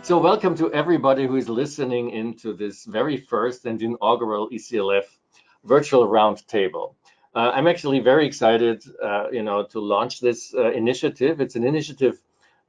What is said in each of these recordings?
So welcome to everybody who is listening into this very first and inaugural ECLF Virtual Round Table. I'm actually very excited, to launch this initiative. It's an initiative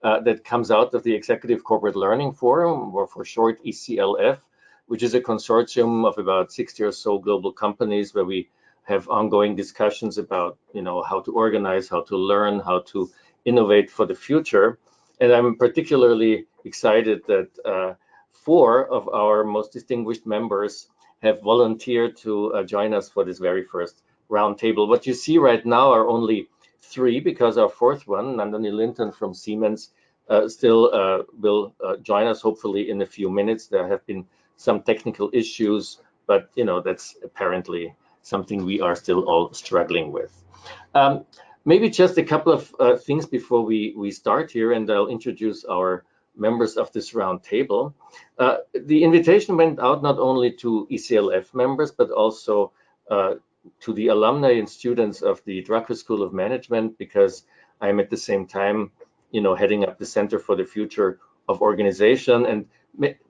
that comes out of the Executive Corporate Learning Forum, or for short ECLF, which is a consortium of about 60 or so global companies where we have ongoing discussions about, how to organize, how to learn, how to innovate for the future. And I'm particularly excited that 4 of our most distinguished members have volunteered to join us for this very first roundtable. What you see right now are only 3, because our 4th one, Nandani Lynton from Siemens, still will join us hopefully in a few minutes. There have been some technical issues, but that's apparently something we are still all struggling with. Maybe just a couple of things before we start here, and I'll introduce our members of this round table. The invitation went out not only to ECLF members, but also to the alumni and students of the Drucker School of Management, because I'm at the same time, heading up the Center for the Future of Organization. And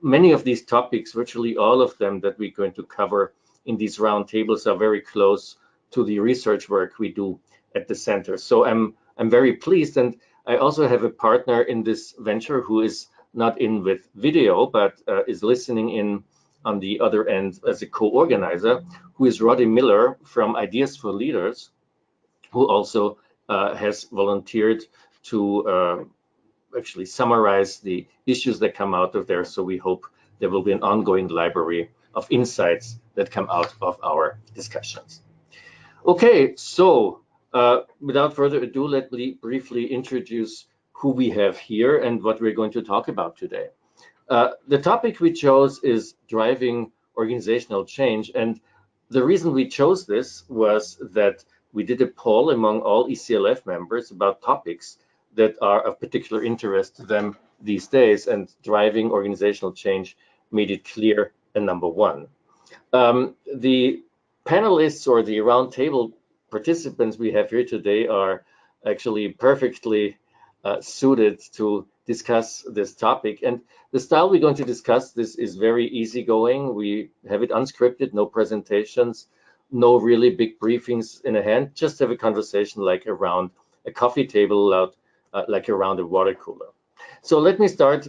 many of these topics, virtually all of them that we're going to cover in these round tables, are very close to the research work we do at the center. So I'm very pleased, and I also have a partner in this venture who is not in with video, but is listening in on the other end as a co-organizer, who is Roddy Miller from Ideas for Leaders, who also has volunteered to actually summarize the issues that come out of there. So we hope there will be an ongoing library of insights that come out of our discussions. Okay, so without further ado, let me briefly introduce who we have here and what we're going to talk about today. The topic we chose is driving organizational change. And the reason we chose this was that we did a poll among all ECLF members about topics that are of particular interest to them these days, and driving organizational change made it clear and number one. The panelists or the roundtable participants we have here today are actually perfectly suited to discuss this topic. And the style we're going to discuss this is very easygoing. We have it unscripted, no presentations, no really big briefings in a hand, just have a conversation like around a coffee table, like around a water cooler. So let me start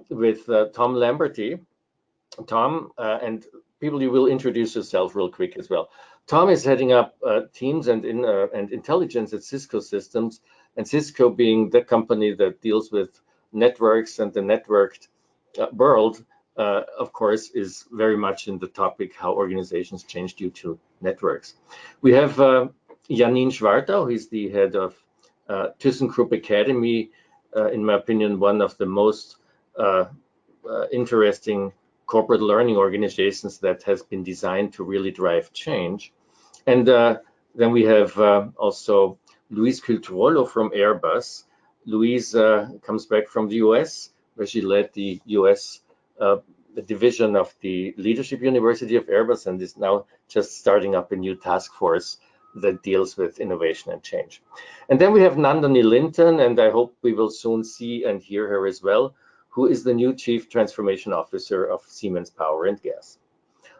with Tom Lamberty. Tom, and people, you will introduce yourself real quick as well. Tom is heading up teams and intelligence at Cisco Systems, and Cisco being the company that deals with networks and the networked world, of course, is very much in the topic how organizations change due to networks. We have Janin Schwartau, he's the head of ThyssenKrupp Academy, in my opinion, one of the most interesting corporate learning organizations that has been designed to really drive change. And then we have also Louise Khyl-Triolo from Airbus. Louise comes back from the US, where she led the US the division of the Leadership University of Airbus, and is now just starting up a new task force that deals with innovation and change. And then we have Nandani Lynton, and I hope we will soon see and hear her as well, who is the new Chief Transformation Officer of Siemens Power and Gas.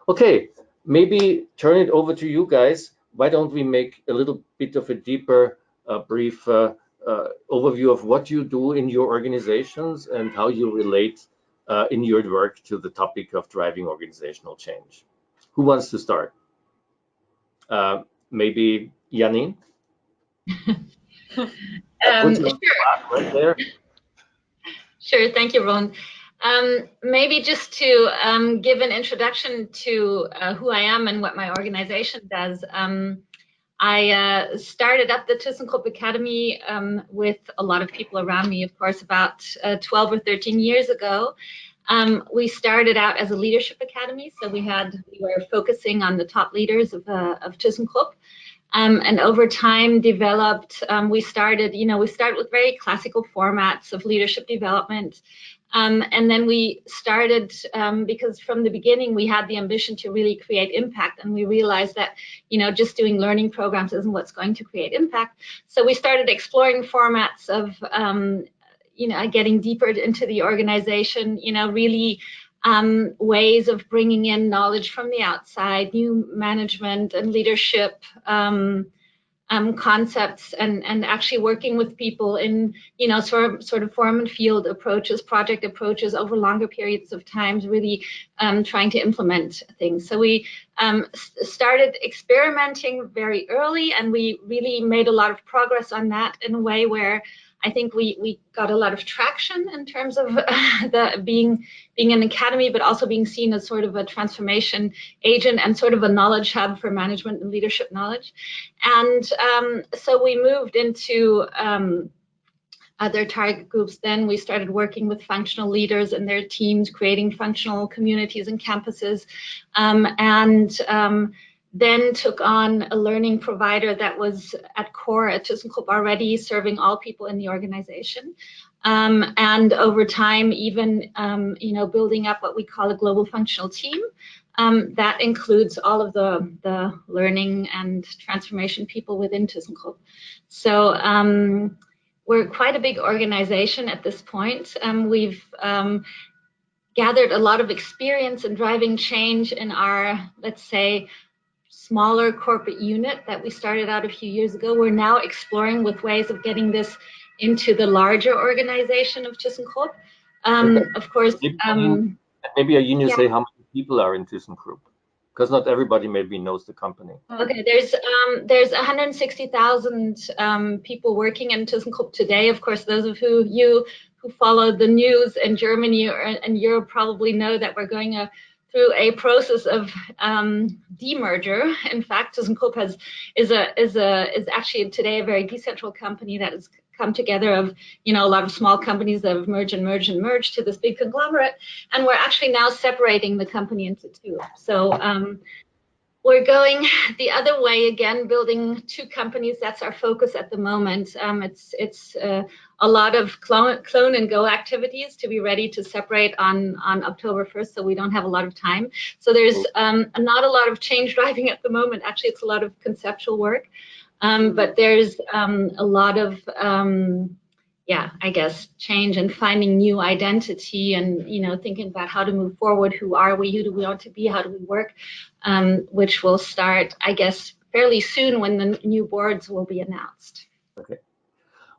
Okay, maybe turn it over to you guys. Why don't we make a little bit of a deeper, brief overview of what you do in your organizations and how you relate in your work to the topic of driving organizational change. Who wants to start? Maybe Janin? Sure. Right there. Sure, thank you, Roland. Maybe just to give an introduction to who I am and what my organization does. I started up the ThyssenKrupp Academy with a lot of people around me, of course, about 12 or 13 years ago. We started out as a leadership academy, so we were focusing on the top leaders of ThyssenKrupp. And over time developed, we started with very classical formats of leadership development. And then we started, because from the beginning we had the ambition to really create impact, and we realized that, just doing learning programs isn't what's going to create impact. So we started exploring formats of, getting deeper into the organization, really ways of bringing in knowledge from the outside, new management and leadership concepts, and actually working with people in, sort of form and field approaches, project approaches over longer periods of time, really trying to implement things. So we started experimenting very early, and we really made a lot of progress on that in a way where I think we got a lot of traction in terms of being an academy, but also being seen as sort of a transformation agent and sort of a knowledge hub for management and leadership knowledge. And so we moved into other target groups. Then we started working with functional leaders and their teams, creating functional communities and campuses, then took on a learning provider that was at core at ThyssenKrupp already, serving all people in the organization. And over time, even building up what we call a global functional team. That includes all of the learning and transformation people within ThyssenKrupp. So we're quite a big organization at this point. We've gathered a lot of experience in driving change in our, let's say, smaller corporate unit that we started out a few years ago. We're now exploring with ways of getting this into the larger organization of ThyssenKrupp. Of course, maybe you say how many people are in ThyssenKrupp, because not everybody maybe knows the company. Okay, there's 160,000 people working in ThyssenKrupp today. Of course, those of you who follow the news in Germany and Europe probably know that we're going through a process of demerger. In fact, ThyssenKrupp is actually today a very decentral company that has come together of a lot of small companies that have merged to this big conglomerate, and we're actually now separating the company into two. So we're going the other way again, building two companies. That's our focus at the moment. It's a lot of clone and go activities to be ready to separate on October 1st, so we don't have a lot of time. So there's not a lot of change driving at the moment. Actually, it's a lot of conceptual work, but there's a lot of I guess change and finding new identity, and thinking about how to move forward. Who are we? Who do we want to be? How do we work? Which will start, I guess, fairly soon when the new boards will be announced. Okay.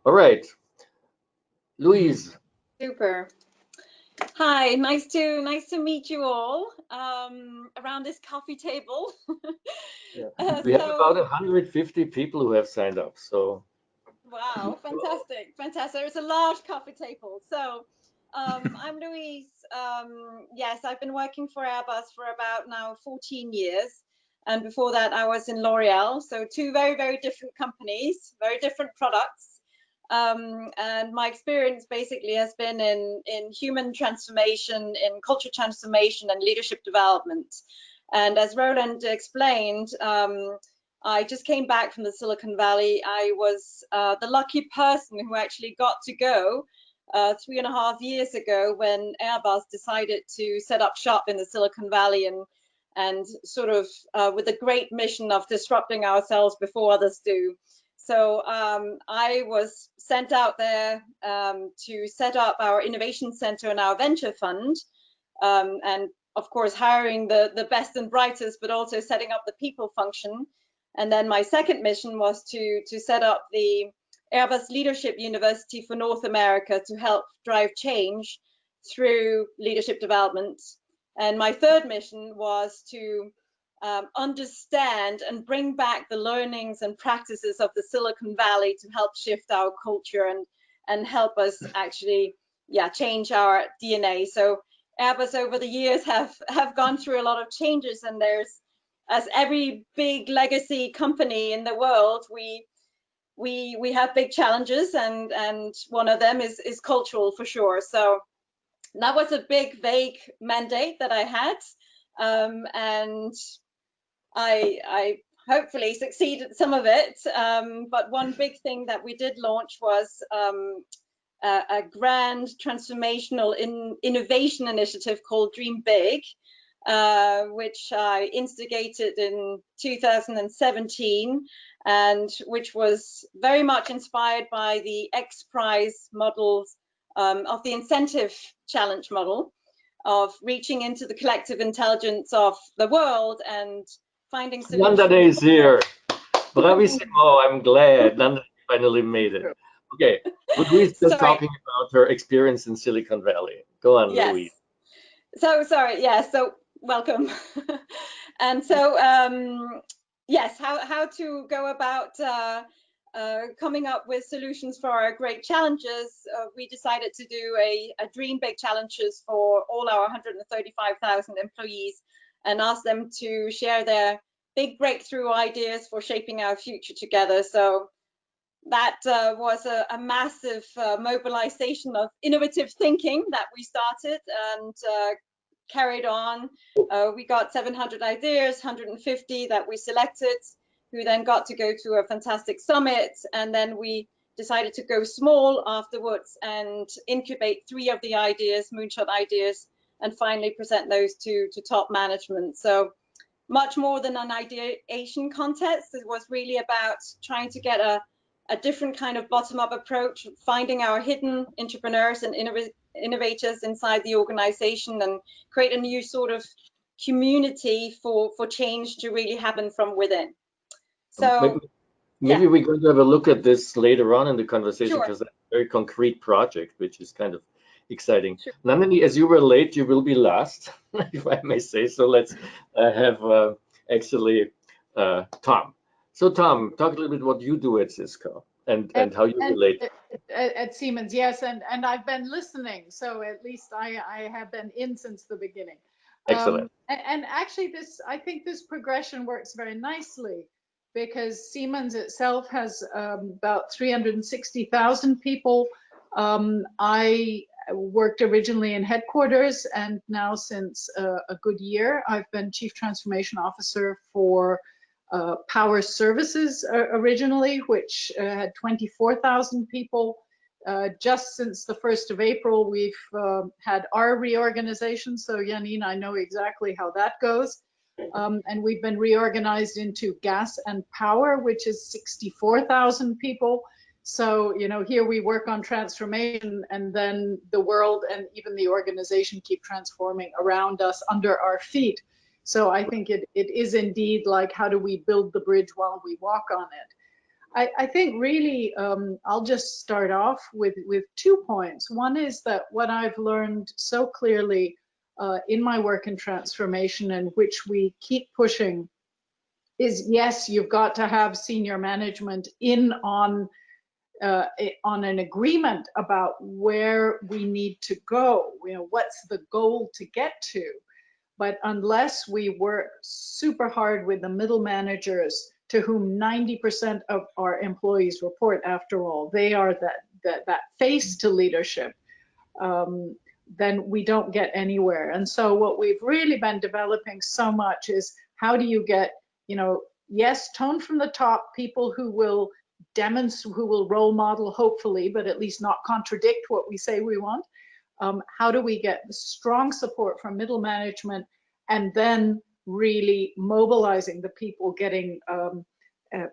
All right. Louise. Super. Hi, nice to meet you all around this coffee table. We have about 150 people who have signed up. So. Wow, fantastic. It's a large coffee table. So I'm Louise. Yes, I've been working for Airbus for about now 14 years. And before that, I was in L'Oreal. So two very, very different companies, very different products. And my experience basically has been in human transformation, in culture transformation and leadership development. And as Roland explained, I just came back from the Silicon Valley. I was the lucky person who actually got to go 3.5 years ago when Airbus decided to set up shop in the Silicon Valley and sort of with a great mission of disrupting ourselves before others do. So I was sent out there to set up our innovation center and our venture fund, and of course hiring the best and brightest, but also setting up the people function. And then my second mission was to set up the Airbus Leadership University for North America to help drive change through leadership development. And my third mission was to understand and bring back the learnings and practices of the Silicon Valley to help shift our culture and help us actually change our DNA. So Airbus over the years have gone through a lot of changes, and there's, as every big legacy company in the world, we have big challenges, and one of them is cultural for sure. So that was a big vague mandate that I had, and I hopefully succeeded some of it, but one big thing that we did launch was a grand transformational innovation initiative called Dream Big, which I instigated in 2017, and which was very much inspired by the X Prize models of the incentive challenge model of reaching into the collective intelligence of the world and finding solutions. Nandani is here. Bravissimo, I'm glad Nandani finally made it. Okay, but Louise is talking about her experience in Silicon Valley. Go on, yes. Louise. So welcome. And so yes, how to go about coming up with solutions for our great challenges. We decided to do a dream big challenges for all our 135,000 employees and ask them to share their big breakthrough ideas for shaping our future together. So that was a massive mobilization of innovative thinking that we started and carried on. We got 700 ideas, 150 that we selected, who then got to go to a fantastic summit. And then we decided to go small afterwards and incubate 3 of the ideas, moonshot ideas, and finally present those to top management. So much more than an ideation contest. It was really about trying to get a different kind of bottom-up approach, finding our hidden entrepreneurs and innovators inside the organization and create a new sort of community for change to really happen from within. So maybe we're going to have a look at this later on in the conversation, because that's a very concrete project, which is kind of exciting. Sure. Nandani, as you were late, you will be last, if I may say so. Let's have actually Tom. So Tom, talk a little bit what you do at Cisco and how you relate. At Siemens, yes, and I've been listening, so at least I have been in since the beginning. Excellent. And actually I think this progression works very nicely, because Siemens itself has about 360,000 people. I worked originally in headquarters, and now since a good year, I've been Chief Transformation Officer for Power Services originally, which had 24,000 people. Just since the 1st of April, we've had our reorganization. So Janin, I know exactly how that goes. And we've been reorganized into gas and power, which is 64,000 people. So, you know, here we work on transformation, and then the world and even the organization keep transforming around us under our feet. So I think it is indeed like, how do we build the bridge while we walk on it? I think really, I'll just start off with 2 points. One is that what I've learned so clearly in my work in transformation, and which we keep pushing, is yes, you've got to have senior management in on an agreement about where we need to go. You know, what's the goal to get to? But unless we work super hard with the middle managers, to whom 90% of our employees report, after all, they are that face to leadership, then we don't get anywhere. And so what we've really been developing so much is, how do you get, you know, yes, tone from the top, people who will demonstrate, who will role model, hopefully, but at least not contradict what we say we want. How do we get strong support from middle management, and then really mobilizing the people, getting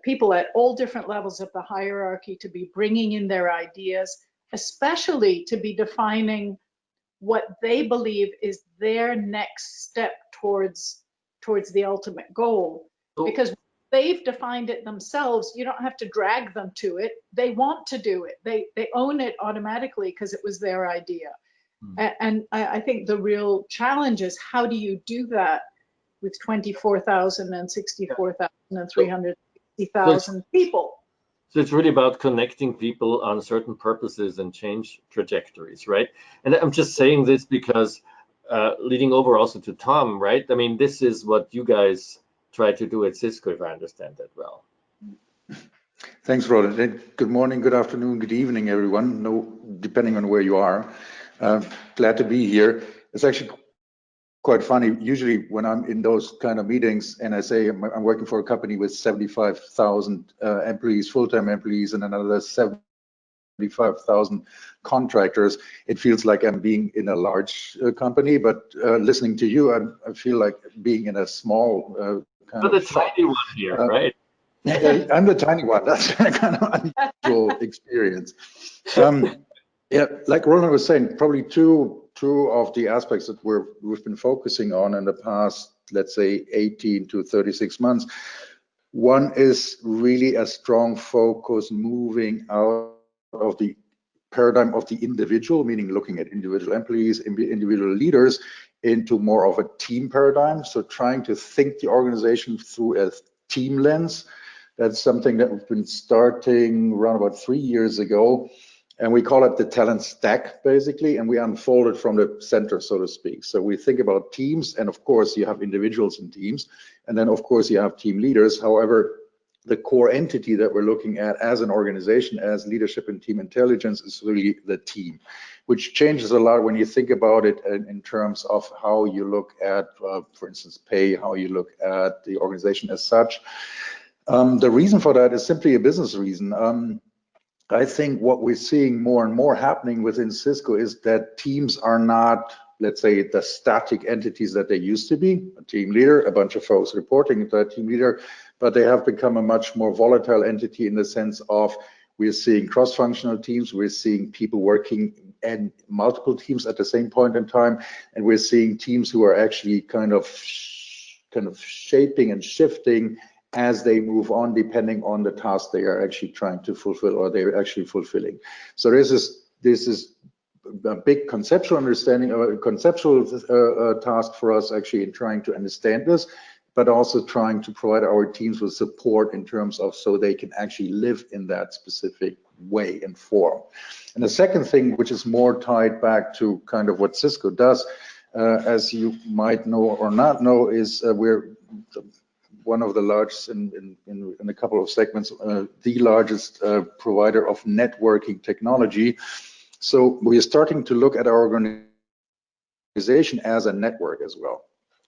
people at all different levels of the hierarchy to be bringing in their ideas, especially to be defining what they believe is their next step towards the ultimate goal. Because they've defined it themselves, you don't have to drag them to it. They want to do it. They own it automatically because it was their idea. And I think the real challenge is, how do you do that with 24,000 and 64,000 and 360,000 people? So it's really about connecting people on certain purposes and change trajectories, right? And I'm just saying this because leading over also to Tom, right? I mean, this is what you guys try to do at Cisco, if I understand that well. Thanks, Roland. Good morning, good afternoon, good evening, everyone. No, depending on where you are. Glad to be here. It's actually quite funny. Usually when I'm in those kind of meetings and I say I'm working for a company with 75,000 employees, full-time employees, and another 75,000 contractors, it feels like I'm being in a large company. But listening to you, I feel like being in a small kind of tiny one here, right? I'm the tiny one. That's kind of unusual experience. Yeah, like Roland was saying, probably two of the aspects that we've been focusing on in the past, let's say 18 to 36 months. One is really a strong focus moving out of the paradigm of the individual, meaning looking at individual employees, individual leaders, into more of a team paradigm. So trying to think the organization through a team lens. That's something that we've been starting around about 3 years ago. And we call it the talent stack, basically, and we unfold it from the center, so to speak. So we think about teams, and of course you have individuals in teams, and then of course you have team leaders. However, the core entity that we're looking at as an organization, as leadership and team intelligence, is really the team, which changes a lot when you think about it in terms of how you look at, for instance, pay, how you look at the organization as such. The reason for that is simply a business reason. I think what we're seeing more and more happening within Cisco is that teams are not, let's say, the static entities that they used to be, a team leader, a bunch of folks reporting to a team leader, but they have become a much more volatile entity in the sense of we're seeing cross-functional teams, we're seeing people working in multiple teams at the same point in time, and we're seeing teams who are actually kind of shaping and shifting as they move on, depending on the task they are actually trying to fulfill or they're actually fulfilling. So this is a big conceptual understanding, or a conceptual task for us actually in trying to understand this, but also trying to provide our teams with support in terms of so they can actually live in that specific way and form. And the second thing, which is more tied back to kind of what Cisco does, as you might know or not know, is we're one of the largest in a couple of segments, the largest provider of networking technology. So we're starting to look at our organization as a network as well.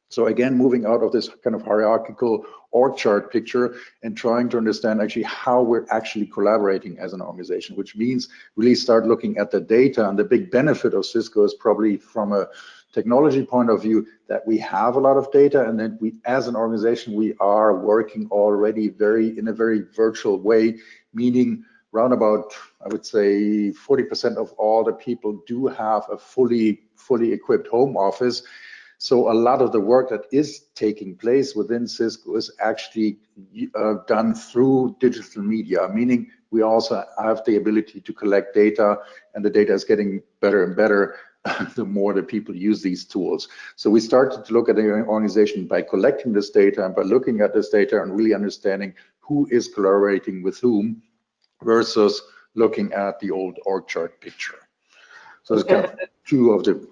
So again, moving out of this kind of hierarchical org chart picture and trying to understand actually how we're actually collaborating as an organization, which means really start looking at the data. And the big benefit of Cisco is probably from a technology point of view that we have a lot of data, and then we, as an organization, we are working already in a very virtual way, meaning round about, I would say 40% of all the people do have a fully equipped home office. So a lot of the work that is taking place within Cisco is actually done through digital media, meaning we also have the ability to collect data, and the data is getting better and better the more the people use these tools. So we started to look at the organization by collecting this data and by looking at this data and really understanding who is collaborating with whom versus looking at the old org chart picture. So it's kind of two of the...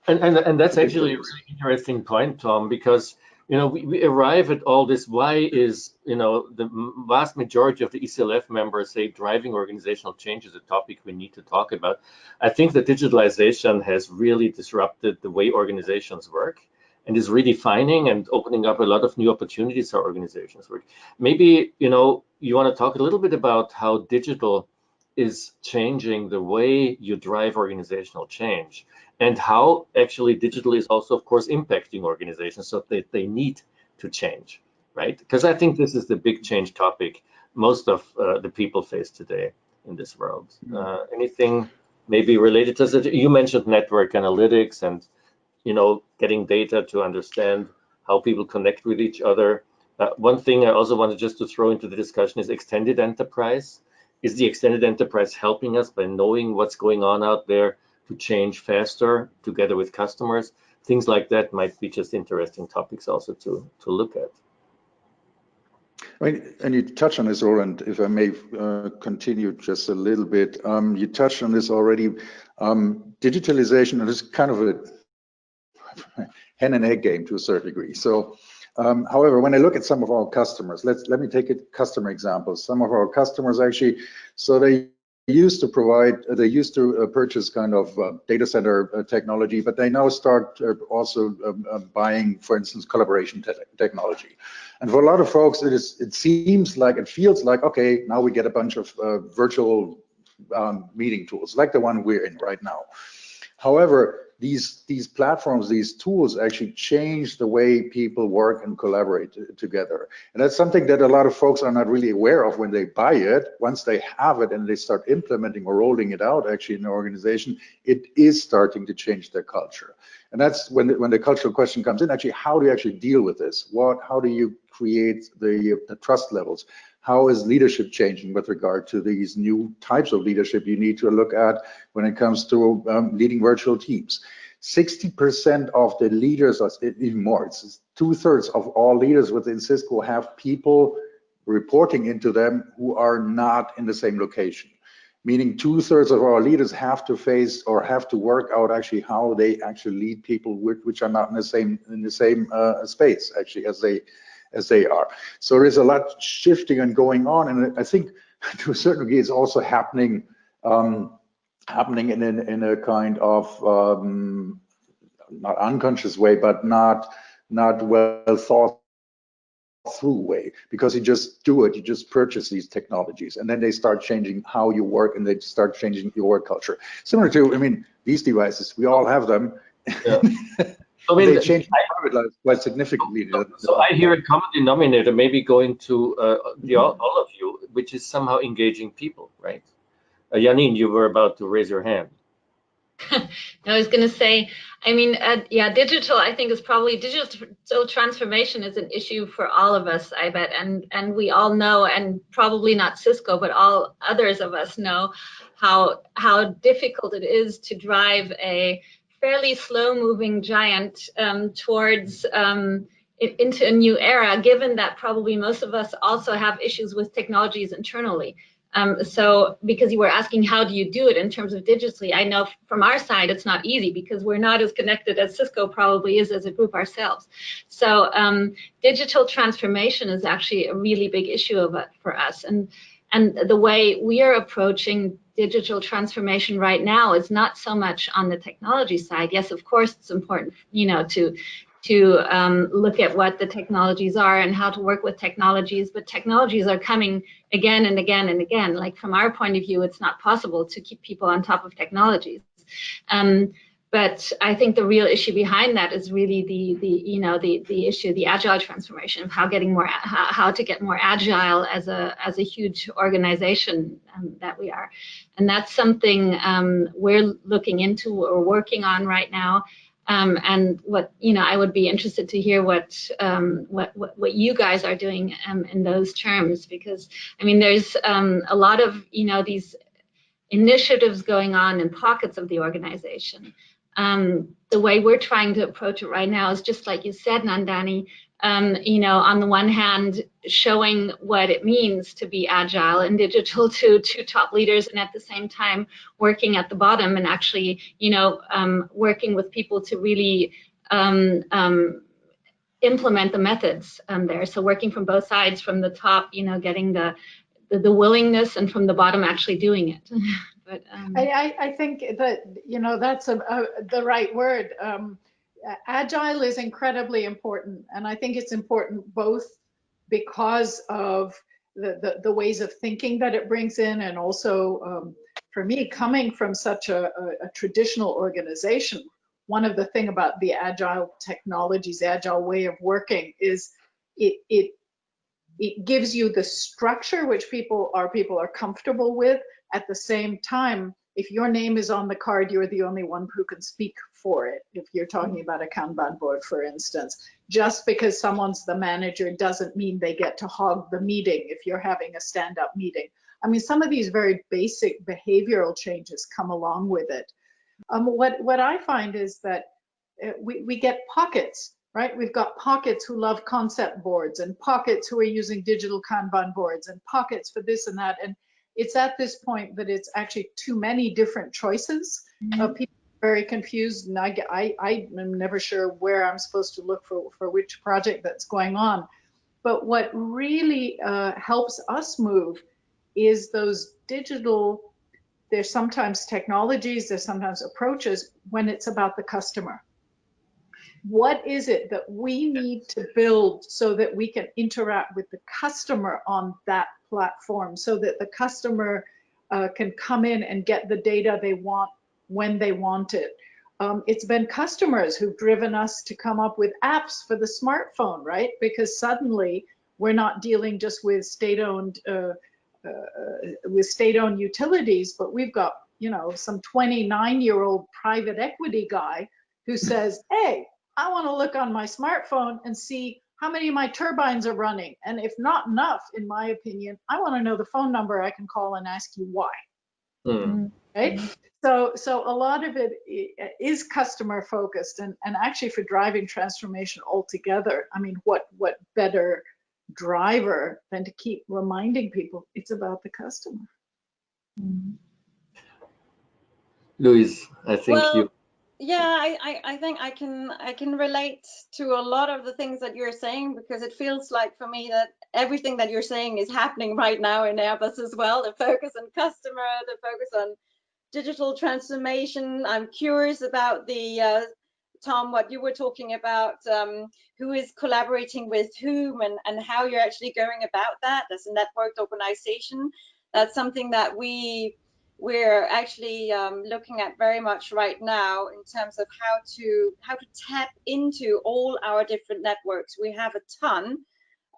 And that's actually a really interesting point, Tom, because we arrive at all this. Why is the vast majority of the ECLF members say driving organizational change is a topic we need to talk about? I think that digitalization has really disrupted the way organizations work and is redefining and opening up a lot of new opportunities for organizations work. Maybe you want to talk a little bit about how digital is changing the way you drive organizational change, and how actually digital is also, of course, impacting organizations so that they need to change, right? Because I think this is the big change topic most of the people face today in this world. Anything maybe related to that? You mentioned network analytics and getting data to understand how people connect with each other. One thing I also wanted just to throw into the discussion is extended enterprise. Is the extended enterprise helping us by knowing what's going on out there to change faster together with customers? Things like that might be just interesting topics also to look at. I mean, and you touched on this, Roland, if I may continue just a little bit. You touched on this already. Digitalization, and it's kind of a hen and egg game to a certain degree. So, however, when I look at some of our customers, let me take a customer example. Some of our customers actually, so they used to purchase kind of data center technology, but they now start also buying, for instance, collaboration technology. And for a lot of folks, it feels like, okay, now we get a bunch of virtual meeting tools like the one we're in right now. However, these platforms, these tools actually change the way people work and collaborate together. And that's something that a lot of folks are not really aware of when they buy it. Once they have it and they start implementing or rolling it out actually in the organization, it is starting to change their culture. And that's when the cultural question comes in, actually, how do you actually deal with this? How do you create the trust levels? How is leadership changing with regard to these new types of leadership you need to look at when it comes to leading virtual teams? 60% of the leaders, or even more, it's 2/3 of all leaders within Cisco have people reporting into them who are not in the same location. Meaning 2/3 of our leaders have to face or have to work out actually how they actually lead people which are not in the same space actually as they are. So there's a lot shifting and going on, and I think to a certain degree it's also happening in a kind of not unconscious way, but not well thought through way, because you just do it, you just purchase these technologies, and then they start changing how you work, and they start changing your work culture. Similar to, I mean, these devices, we all have them. Yeah. I mean, they change private life quite significantly. So I hear a common denominator, maybe going to all of you, which is somehow engaging people, right? Janin, you were about to raise your hand. I was going to say, I mean, yeah, digital, I think, is probably digital transformation is an issue for all of us, I bet. And we all know, and probably not Cisco, but all others of us know how difficult it is to drive a fairly slow moving giant towards into a new era, given that probably most of us also have issues with technologies internally. So because you were asking how do you do it in terms of digitally, I know from our side it's not easy because we're not as connected as Cisco probably is as a group ourselves. So digital transformation is actually a really big issue for us. And the way we are approaching digital transformation right now is not so much on the technology side. Yes, of course, it's important, you know, to look at what the technologies are and how to work with technologies, but technologies are coming again and again and again. Like from our point of view, it's not possible to keep people on top of technologies. But I think the real issue behind that is really the issue, the agile transformation of how to get more agile as a huge organization that we are, and that's something we're looking into or working on right now. And what, you know, I would be interested to hear what you guys are doing in those terms, because I mean there's a lot of, you know, these initiatives going on in pockets of the organization. The way we're trying to approach it right now is just like you said, Nandani, you know, on the one hand, showing what it means to be agile and digital to top leaders, and at the same time working at the bottom and actually, you know, working with people to really implement the methods there. So working from both sides, from the top, you know, getting the willingness, and from the bottom actually doing it. But I think that, you know, that's the right word. Agile is incredibly important, and I think it's important both because of the ways of thinking that it brings in, and also for me, coming from such a traditional organization, one of the things about the agile technologies, agile way of working, is it gives you the structure which people are comfortable with. At the same time, if your name is on the card, you're the only one who can speak for it. If you're talking about a Kanban board, for instance, just because someone's the manager doesn't mean they get to hog the meeting if you're having a stand-up meeting. I mean, some of these very basic behavioral changes come along with it. What I find is that we get pockets, right? We've got pockets who love concept boards, and pockets who are using digital Kanban boards, and pockets for this and that. And it's at this point that it's actually too many different choices. People are very confused, and I am never sure where I'm supposed to look for which project that's going on. But what really helps us move is those digital, there's sometimes technologies, there's sometimes approaches when it's about the customer. What is it that we need to build so that we can interact with the customer on that platform, so that the customer can come in and get the data they want when they want it? it's been customers who've driven us to come up with apps for the smartphone, right? Because suddenly we're not dealing just with state-owned utilities, but we've got, you know, some 29-year-old private equity guy who says, hey, I want to look on my smartphone and see how many of my turbines are running. And if not enough, in my opinion, I want to know the phone number I can call and ask you why. Right? So a lot of it is customer focused, and actually for driving transformation altogether, I mean, what better driver than to keep reminding people it's about the customer. Louise, I think you. Yeah, I think I can relate to a lot of the things that you're saying, because it feels like for me that everything that you're saying is happening right now in Airbus as well. The focus on customer, the focus on digital transformation. I'm curious about the Tom, what you were talking about, who is collaborating with whom, and how you're actually going about that as a networked organization. That's something that we're actually looking at very much right now in terms of how to tap into all our different networks. We have a ton,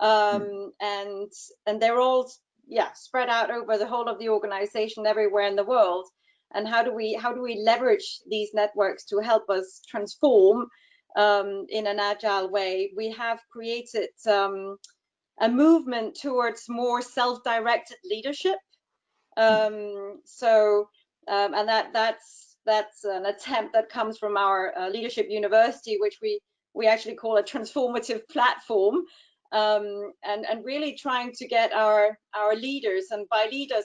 and they're all spread out over the whole of the organization everywhere in the world. And how do we leverage these networks to help us transform in an agile way? We have created a movement towards more self-directed leadership. And that's an attempt that comes from our leadership university, which we actually call a transformative platform, and really trying to get our leaders, and by leaders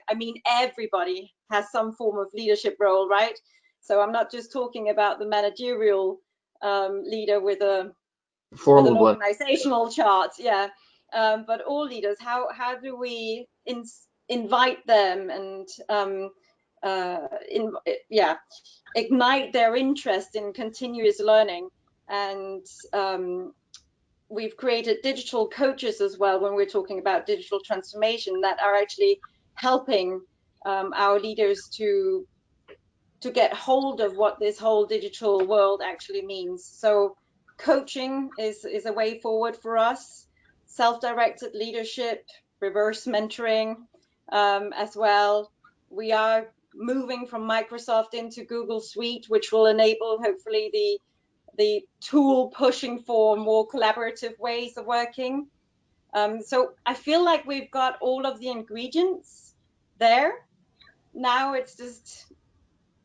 I mean everybody has some form of leadership role, right? So I'm not just talking about the managerial leader with an organizational chart, but all leaders. How do we invite them and ignite their interest in continuous learning? And we've created digital coaches as well when we're talking about digital transformation, that are actually helping our leaders to get hold of what this whole digital world actually means. So coaching is a way forward for us, self-directed leadership, reverse mentoring as well. We are moving from Microsoft into Google Suite, which will enable hopefully the tool pushing for more collaborative ways of working. So I feel like we've got all of the ingredients there. Now it's just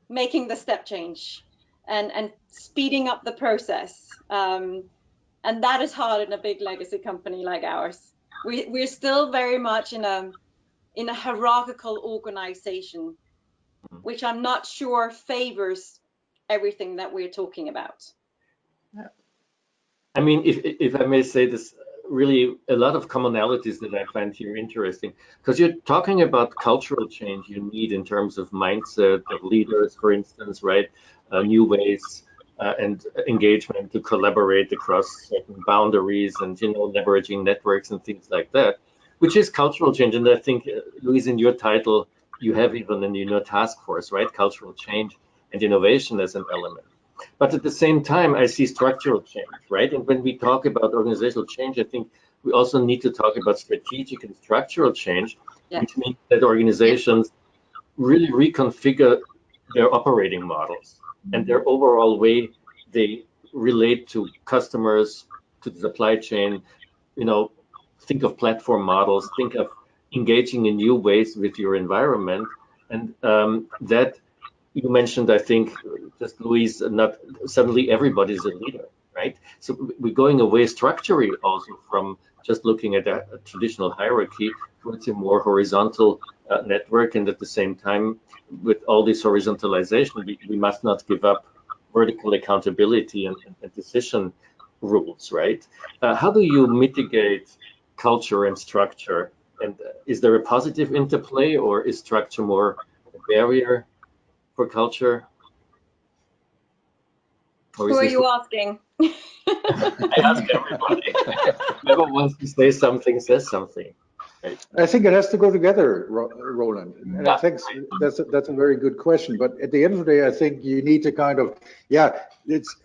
making the step change and speeding up the process. And that is hard in a big legacy company like ours. We're still very much in a hierarchical organization, which I'm not sure favors everything that we're talking about. I mean, if I may say this, really a lot of commonalities that I find here interesting, because you're talking about cultural change you need in terms of mindset of leaders, for instance, right? New ways and engagement to collaborate across certain boundaries, and, you know, leveraging networks and things like that, which is cultural change. And I think, Louise, in your title, you have even in your task force, right? Cultural change and innovation as an element. But at the same time, I see structural change, right? And when we talk about organizational change, I think we also need to talk about strategic and structural change, which means that organizations really reconfigure their operating models and their overall way they relate to customers, to the supply chain. You know, think of platform models, think of engaging in new ways with your environment, and that. You mentioned, I think, just Louise, not suddenly everybody's a leader, right? So we're going away structurally also from just looking at a traditional hierarchy towards a more horizontal network. And at the same time, with all this horizontalization, we must not give up vertical accountability and decision rules, right? How do you mitigate culture and structure? And is there a positive interplay, or is structure more a barrier for culture? Who are you asking? I ask everybody. Whoever wants to say something, says something. I think it has to go together, Roland. And I think that's a very good question. But at the end of the day, I think you need to kind of, it's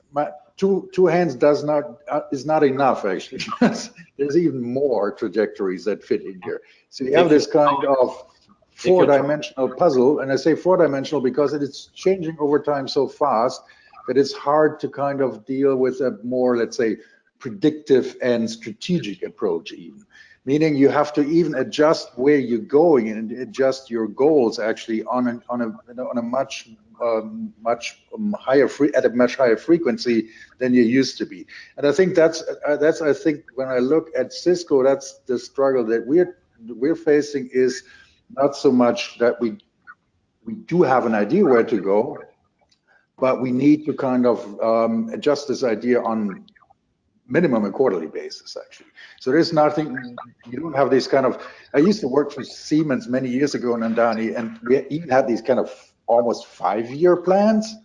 two hands is not enough actually. There's even more trajectories that fit in here. So you have this kind of four-dimensional puzzle, and I say four-dimensional because it is changing over time so fast that it's hard to kind of deal with a more, let's say, predictive and strategic approach even. Meaning you have to even adjust where you're going and adjust your goals actually on a much higher frequency than you used to be. And I think that's I think when I look at Cisco, that's the struggle that we're facing, is not so much that we do have an idea where to go, but we need to kind of adjust this idea on minimum a quarterly basis actually. So there's nothing, you don't have these kind of, I used to work for Siemens many years ago in Nandani, and we even had these kind of almost 5-year plans,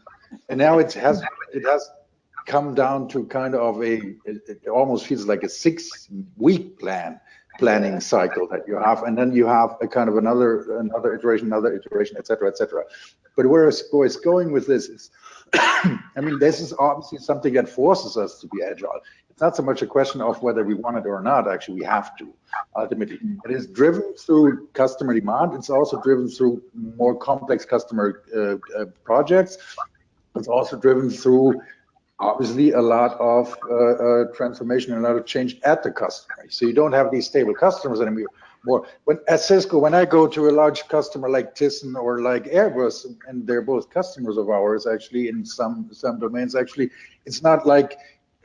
and now it has come down to kind of it almost feels like a 6-week planning cycle that you have, and then you have a kind of another iteration, etc., etc. But where it's going with this is, I mean, this is obviously something that forces us to be agile. It's not so much a question of whether we want it or not. Actually, we have to. Ultimately, it is driven through customer demand. It's also driven through more complex customer projects. It's also driven through, obviously, a lot of transformation and a lot of change at the customer. So you don't have these stable customers anymore. At Cisco, when I go to a large customer like Thyssen or like Airbus, and they're both customers of ours actually in some domains, actually, it's not like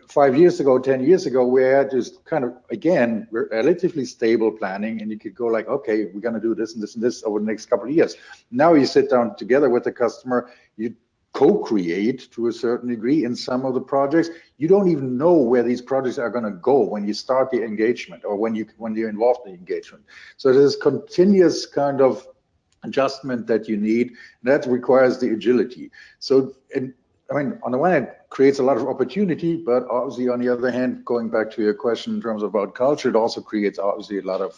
5 years ago, 10 years ago, we had this kind of, again, relatively stable planning, and you could go like, okay, we're going to do this and this and this over the next couple of years. Now you sit down together with the customer, you co-create to a certain degree in some of the projects. You don't even know where these projects are going to go when you start the engagement or when you're involved in the engagement. So there's continuous kind of adjustment that you need. That requires the agility. So, I mean, on the one hand, it creates a lot of opportunity, but obviously on the other hand, going back to your question in terms of about culture, it also creates obviously a lot of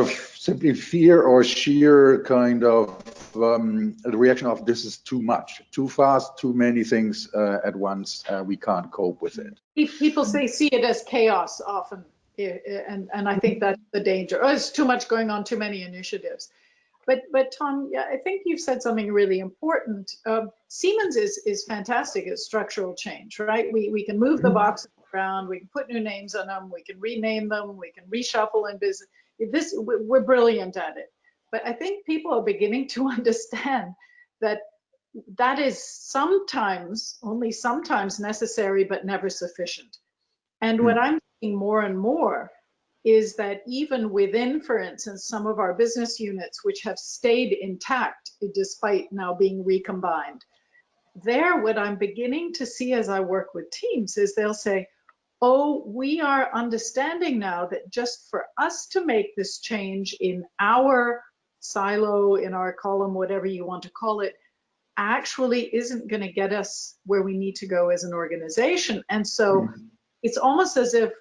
simply fear or sheer kind of the reaction of this is too much, too fast, too many things at once. We can't cope with it. People see it as chaos often, and I think that's the danger. Oh, it's too much going on, too many initiatives. But Tom, yeah, I think you've said something really important. Siemens is fantastic at structural change, right? We can move the boxes around, we can put new names on them, we can rename them, we can reshuffle in business. We're brilliant at it. But I think people are beginning to understand that that is sometimes, only sometimes necessary, but never sufficient. And what I'm seeing more and more is that even within, for instance, some of our business units, which have stayed intact despite now being recombined, what I'm beginning to see as I work with teams is they'll say, oh, we are understanding now that just for us to make this change in our silo, in our column, whatever you want to call it, actually isn't going to get us where we need to go as an organization. And so it's almost as if,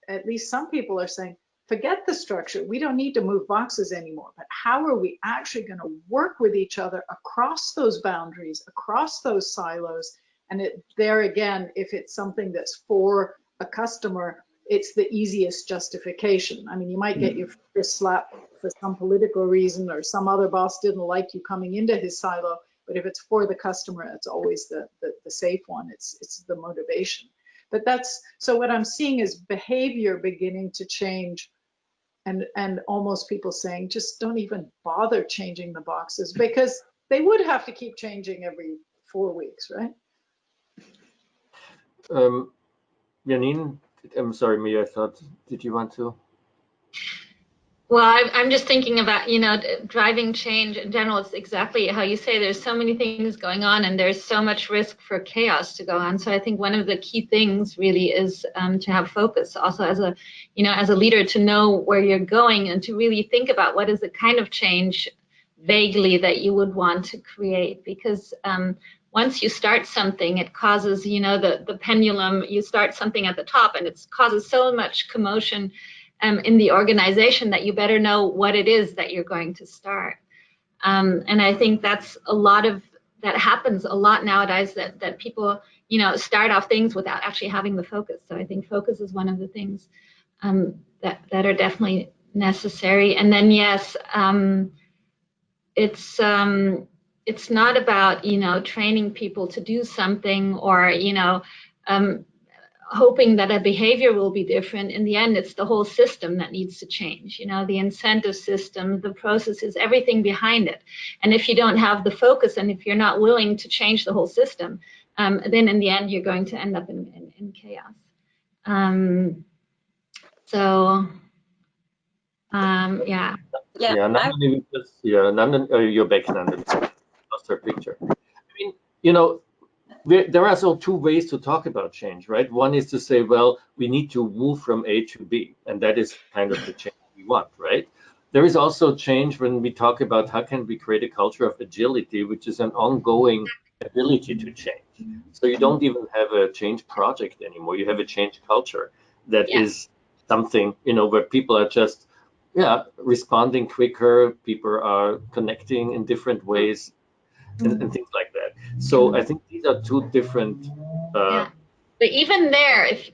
at least some people are saying, forget the structure. We don't need to move boxes anymore. But how are we actually going to work with each other across those boundaries, across those silos? And there again, if it's something that's for a customer, it's the easiest justification. I mean, you might get your first slap for some political reason, or some other boss didn't like you coming into his silo. But if it's for the customer, it's always the safe one. It's the motivation. But so what I'm seeing is behavior beginning to change, and almost people saying, just don't even bother changing the boxes, because they would have to keep changing every 4 weeks, right? Janin, I'm sorry, Mia, I thought, did you want to? Well, I'm just thinking about, driving change in general. It's exactly how you say. There's so many things going on, and there's so much risk for chaos to go on. So I think one of the key things really is to have focus. Also, as a leader, to know where you're going and to really think about what is the kind of change vaguely that you would want to create. Because once you start something, it causes, the pendulum. You start something at the top, and it causes so much commotion. in the organization, that you better know what it is that you're going to start. And I think that's that happens a lot nowadays, that people, start off things without actually having the focus. So I think focus is one of the things that are definitely necessary. And then, yes, it's not about, training people to do something, or, hoping that a behavior will be different. In the end, it's the whole system that needs to change, the incentive system, the processes, everything behind it. And if you don't have the focus, and if you're not willing to change the whole system, then in the end, you're going to end up in chaos. Yeah. Nandani, Nandani, you're back, Nandani. Lost her picture. I mean, there are also two ways to talk about change, right? One is to say, well, we need to move from A to B, and that is kind of the change we want, right? There is also change when we talk about how can we create a culture of agility, which is an ongoing ability to change. So you don't even have a change project anymore. You have a change culture that is something, where people are just, responding quicker. People are connecting in different ways. And things like that. So I think these are two different. But even there, if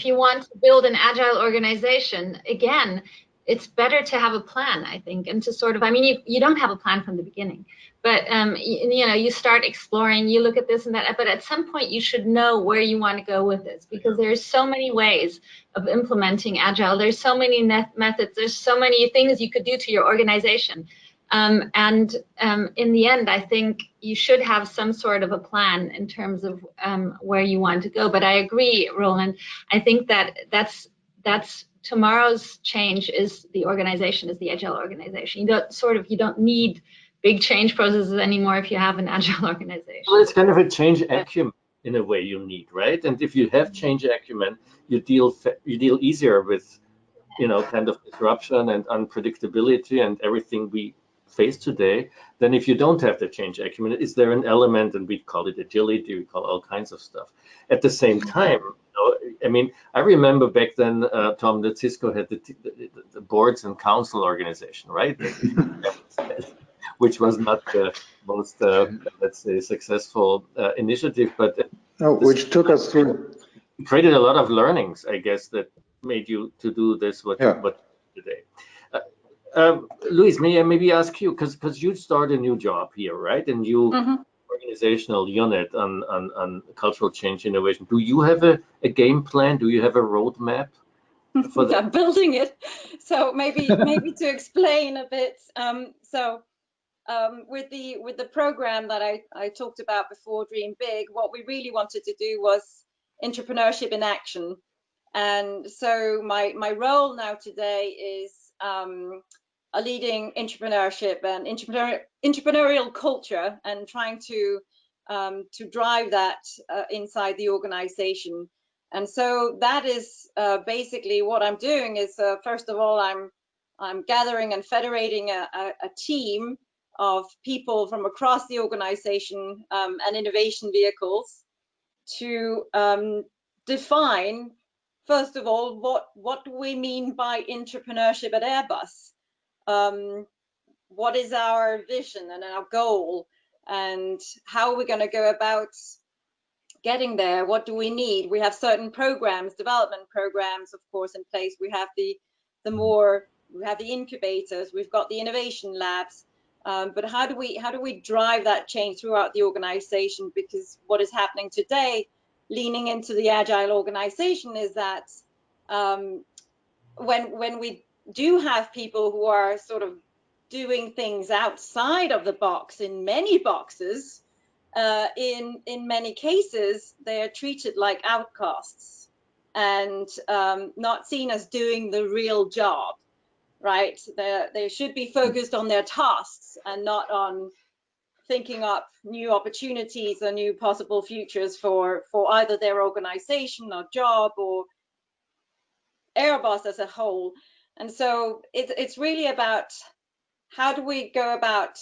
you want to build an agile organization, again, it's better to have a plan, I think, and to sort of, you don't have a plan from the beginning, but you start exploring, you look at this and that, but at some point you should know where you want to go with this, because there's so many ways of implementing agile. There's so many methods. There's so many things you could do to your organization. And in the end, I think you should have some sort of a plan in terms of where you want to go. But I agree, Roland. I think that's tomorrow's change is the organization, is the agile organization. You don't need big change processes anymore if you have an agile organization. Well, it's kind of a change acumen in a way you need, right? And if you have change acumen, you deal easier with kind of disruption and unpredictability and everything we face today, then if you don't have the change acumen, is there an element, and we call it agility, we call all kinds of stuff. At the same time, I remember back then, Tom, that Cisco had the boards and council organization, right? Which was not the most, let's say, successful initiative, but which took us through. Created a lot of learnings, I guess, that made you to do this what today. Louise, may I maybe ask you, because you start a new job here, right? And you organizational unit on cultural change innovation. Do you have a game plan? Do you have a roadmap for that? I'm building it. So maybe to explain a bit. With the program that I talked about before, Dream Big, what we really wanted to do was intrapreneurship in action. And so my role now today is a leading intrapreneurship and entrepreneurial culture, and trying to drive that inside the organization. And so that is basically what I'm doing. Is first of all, I'm gathering and federating a team of people from across the organization and innovation vehicles to define, first of all, what do we mean by intrapreneurship at Airbus? What is our vision and our goal, and how are we going to go about getting there? What do we need? We have certain programs, development programs, of course, in place. We have the incubators, we've got the innovation labs, but how do we drive that change throughout the organization? Because what is happening today, leaning into the agile organization, is that when we do have people who are sort of doing things outside of the box, in many boxes, in many cases, they are treated like outcasts and not seen as doing the real job, right? They should be focused on their tasks and not on thinking up new opportunities or new possible futures for either their organization or job or Airbus as a whole. And so it's really about how do we go about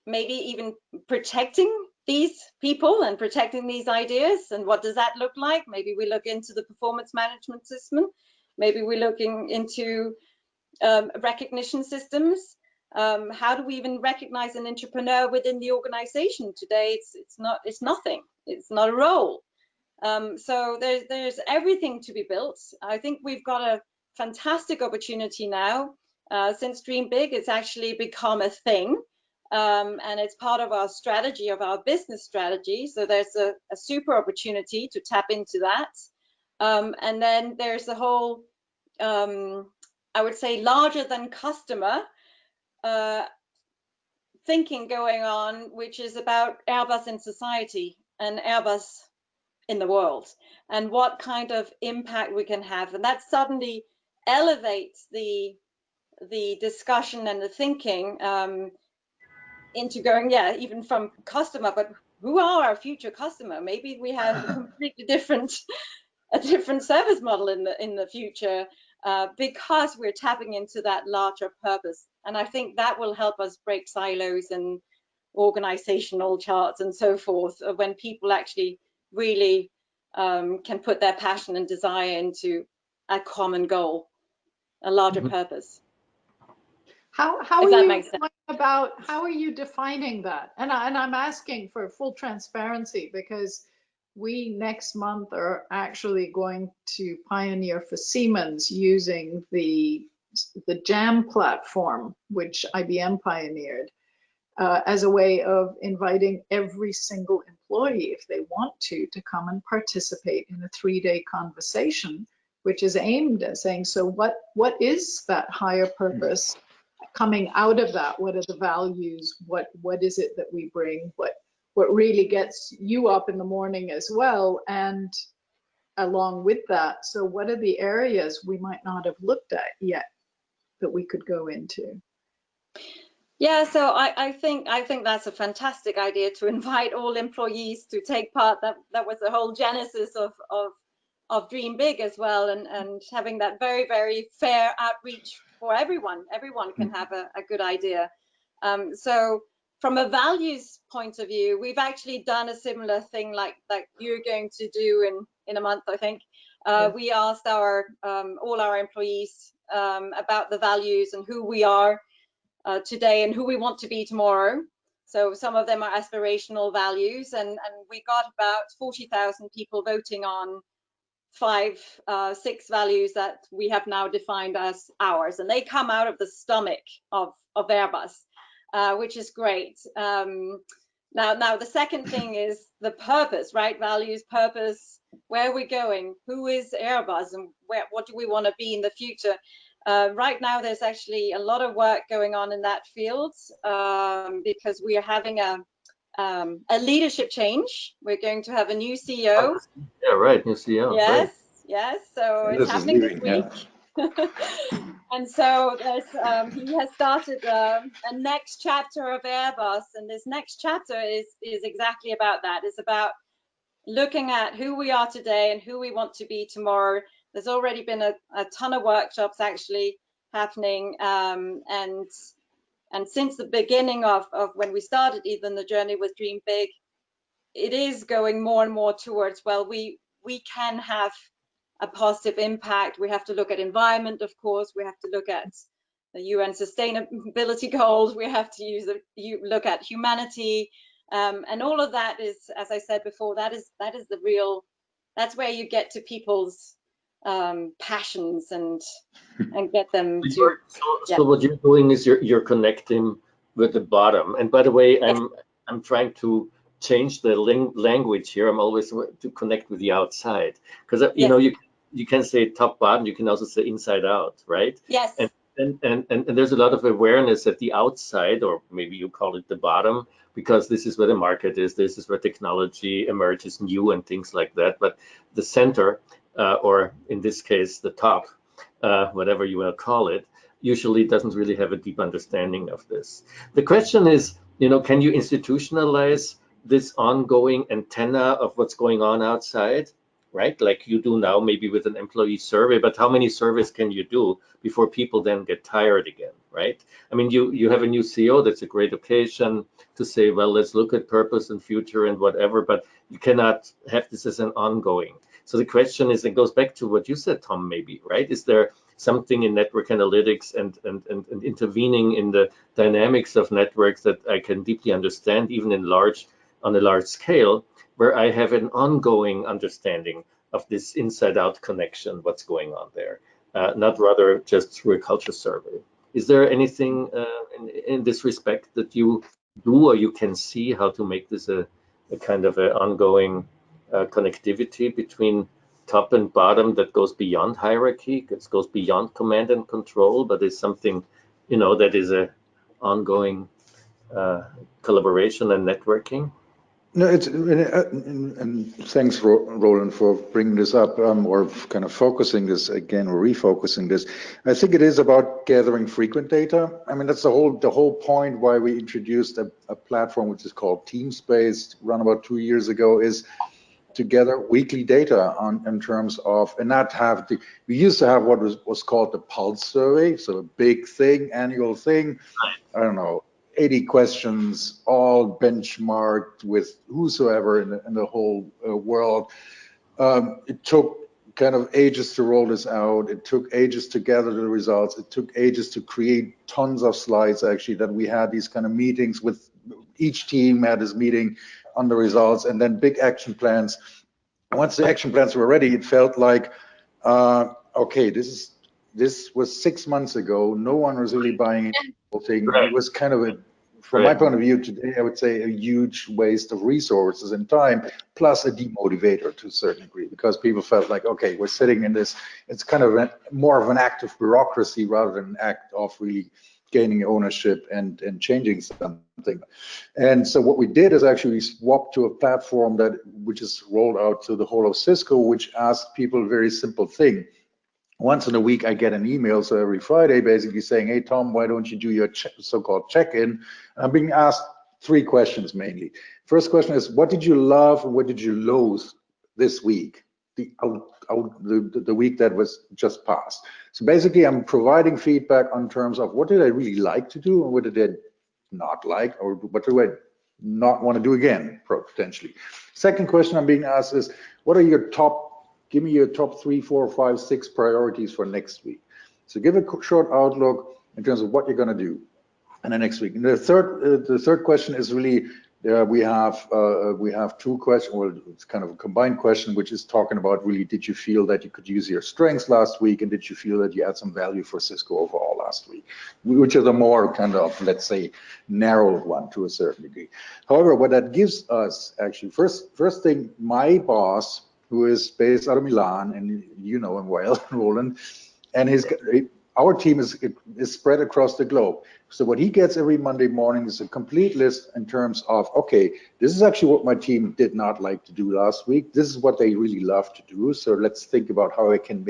maybe even protecting these people and protecting these ideas, and what does that look like? Maybe we look into the performance management system Maybe we're looking into recognition systems. How do we even recognize an entrepreneur within the organization? Today, it's nothing. It's not a role. So there's everything to be built. I think we've got a fantastic opportunity now. Since Dream Big, it's actually become a thing. And it's part of our strategy, of our business strategy. So there's a super opportunity to tap into that. And then there's the whole, I would say, larger than customer thinking going on, which is about Airbus in society and Airbus in the world, and what kind of impact we can have. And that suddenly elevates the discussion and the thinking into going, yeah, even from customer, but who are our future customer? Maybe we have a completely different service model in the future, because we're tapping into that larger purpose. And I think that will help us break silos and organizational charts and so forth, when people actually really can put their passion and desire into a common goal, a larger purpose. How are you defining that? And I'm asking for full transparency, because we next month are actually going to pioneer for Siemens using the JAM platform, which IBM pioneered, as a way of inviting every single employee, if they want to come and participate in a 3-day conversation, which is aimed at saying, so what is that higher purpose coming out of that? What are the values? What is it that we bring? What really gets you up in the morning as well? And along with that, so what are the areas we might not have looked at yet that we could go into? Yeah, so I think that's a fantastic idea, to invite all employees to take part. That was the whole genesis of Dream Big as well, and having that very, very fair outreach for everyone. Everyone can have a good idea. So from a values point of view, we've actually done a similar thing like you're going to do in a month, I think. We asked all our employees about the values and who we are today and who we want to be tomorrow. So some of them are aspirational values, and we got about 40,000 people voting on 6 values that we have now defined as ours, and they come out of the stomach of Airbus, which is great. Now the second thing is the purpose, right? Values, purpose, where are we going? Who is Airbus, and what do we want to be in the future? Right now, there's actually a lot of work going on in that field, because we are having a leadership change. We're going to have a new CEO. Yeah, right, new CEO. Yes, right. yes. So it's happening this week. Yeah. And so he has started a next chapter of Airbus, and this next chapter is exactly about that. It's about looking at who we are today and who we want to be tomorrow. There's already been a ton of workshops actually happening, and since the beginning of when we started even the journey with Dream Big, it is going more and more towards, well, we can have a positive impact. We have to look at environment, of course. We have to look at the UN sustainability goals. We have to look at humanity, and all of that is, as I said before, that is the real. That's where you get to people's passions and get them to. So what you're doing is you're connecting with the bottom. And by the way, I'm trying to change the language here. I'm always to connect with the outside, because you know you can say top bottom. You can also say inside out, right? Yes. And there's a lot of awareness at the outside, or maybe you call it the bottom, because this is where the market is. This is where technology emerges new and things like that. But the center, or in this case, the top, whatever you will call it, usually doesn't really have a deep understanding of this. The question is, you know, can you institutionalize this ongoing antenna of what's going on outside, right? Like you do now, maybe with an employee survey, but how many surveys can you do before people then get tired again, right? I mean, you have a new CEO, that's a great occasion to say, well, let's look at purpose and future and whatever, but you cannot have this as an ongoing. So the question is, it goes back to what you said, Tom, maybe, right? Is there something in network analytics and intervening in the dynamics of networks that I can deeply understand, even on a large scale, where I have an ongoing understanding of this inside-out connection, what's going on there, not rather just through a culture survey. Is there anything in this respect that you do or you can see how to make this a kind of an ongoing connectivity between top and bottom that goes beyond hierarchy, that goes beyond command and control, but is something, you know, that is a ongoing collaboration and networking? No, it's and thanks, Roland, for bringing this up, or kind of focusing this again, or refocusing this. I think it is about gathering frequent data. I mean, that's the whole point why we introduced a platform which is called TeamSpace around about 2 years ago, is to gather weekly data in terms of, and not have we used to have what was called the pulse survey, so a big thing, annual thing. I don't know, 80 questions, all benchmarked with whosoever in the whole world. It took kind of ages to roll this out. It took ages to gather the results. It took ages to create tons of slides, actually, that we had these kind of meetings with each team had this meeting on the results, and then big action plans. Once the action plans were ready, it felt like, okay, this was 6 months ago. No one was really buying into the whole thing. Right. It was kind of from my point of view today, I would say a huge waste of resources and time, plus a demotivator to a certain degree, because people felt like, okay, we're sitting in this, it's kind of more of an act of bureaucracy rather than an act of really gaining ownership and changing something. And so what we did is actually swap to a platform which is rolled out to the whole of Cisco, which asks people a very simple thing. Once in a week, I get an email, so every Friday, basically saying, hey, Tom, why don't you do your so-called check-in? I'm being asked 3 questions mainly. First question is, what did you love and what did you loathe this week? The week that was just passed. So basically, I'm providing feedback on terms of what did I really like to do and what did I not like, or what do I not want to do again, potentially. Second question I'm being asked is, what are your give me your top 3, 4, 5, 6 priorities for next week. So give a short outlook in terms of what you're going to do in the next week. And the third question is really, we have 2 questions. Well, it's kind of a combined question, which is talking about really, did you feel that you could use your strengths last week, and did you feel that you had some value for Cisco overall last week, which are the more kind of, let's say, narrowed one to a certain degree. However, what that gives us actually, first thing, my boss, who is based out of Milan, and you know him well, Roland, and our team is spread across the globe. So what he gets every Monday morning is a complete list in terms of, okay, this is actually what my team did not like to do last week. This is what they really love to do. So let's think about how I can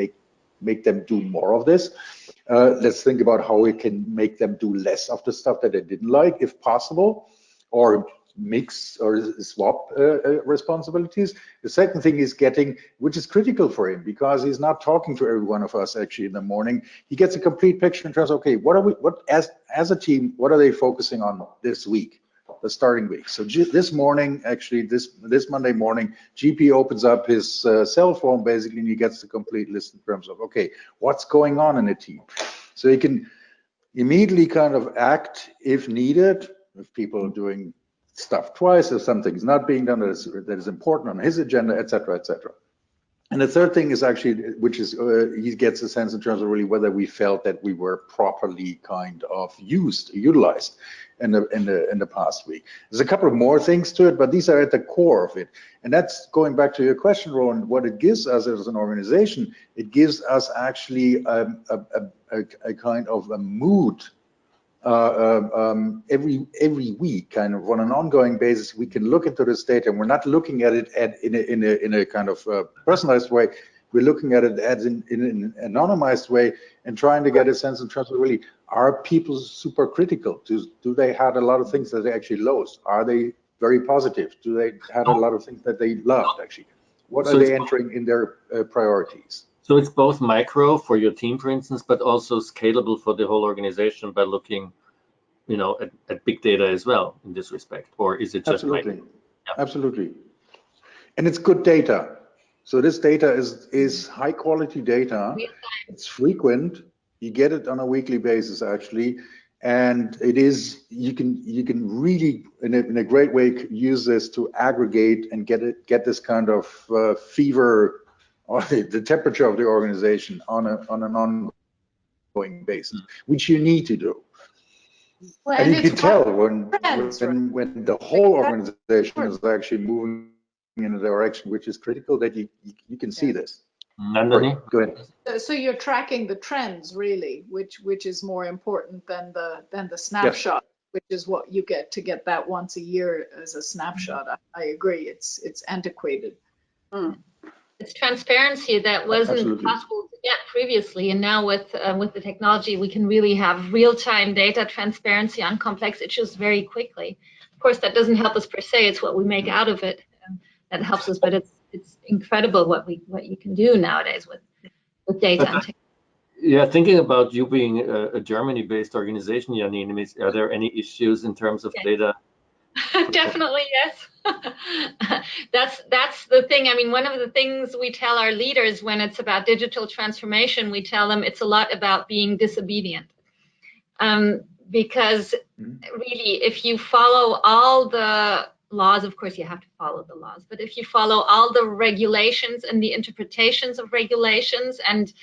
make them do more of this. Let's think about how we can make them do less of the stuff that they didn't like, if possible, or mix or swap responsibilities. The second thing is which is critical for him, because he's not talking to every one of us actually in the morning. He gets a complete picture in terms of, okay, as a team, what are they focusing on this week, the starting week? So this morning, actually this Monday morning, GP opens up his cell phone basically, and he gets the complete list in terms of, okay, what's going on in the team? So he can immediately kind of act if needed, if people are doing stuff twice, if something is not being done that is important on his agenda, etc., etc. And the third thing is actually, which is he gets a sense in terms of really whether we felt that we were properly kind of utilized in the past week. There's a couple of more things to it, but these are at the core of it. And that's going back to your question, Roland. What it gives us as an organization, it gives us actually a kind of a mood. Every week, kind of on an ongoing basis, we can look into this data, and we're not looking at it in a kind of personalized way. We're looking at it as in an anonymized way, and trying to get a sense in terms of really, are people super critical? Do they have a lot of things that they actually lost? Are they very positive? Do they have a lot of things that they loved actually? What are they entering in their priorities? So it's both micro for your team, for instance, but also scalable for the whole organization by looking, you know, at big data as well in this respect, or is it just absolutely, micro? Yeah. Absolutely, and it's good data. So this data is high quality data. It's frequent. You get it on a weekly basis actually, and it is you can really in a great way use this to aggregate and get this kind of fever or the temperature of the organization on an ongoing basis, which you need to do. Well, and you can tell when the whole organization is actually moving in a direction which is critical, that you can see this. Nandani? Go ahead. So you're tracking the trends really, which is more important than the snapshot, which is what you get to get that once a year as a snapshot. I agree. It's antiquated. It's transparency that wasn't possible to get previously, and now with the technology, we can really have real-time data transparency on complex issues very quickly. Of course, that doesn't help us per se; it's what we make out of it that helps us. But it's incredible what you can do nowadays with data. And technology. Yeah, thinking about you being a Germany-based organization, Janin, are there any issues in terms of data? Definitely, yes. That's the thing. I mean, one of the things we tell our leaders when it's about digital transformation, we tell them it's a lot about being disobedient. Because really, if you follow all the laws, of course you have to follow the laws, but if you follow all the regulations and the interpretations of regulations and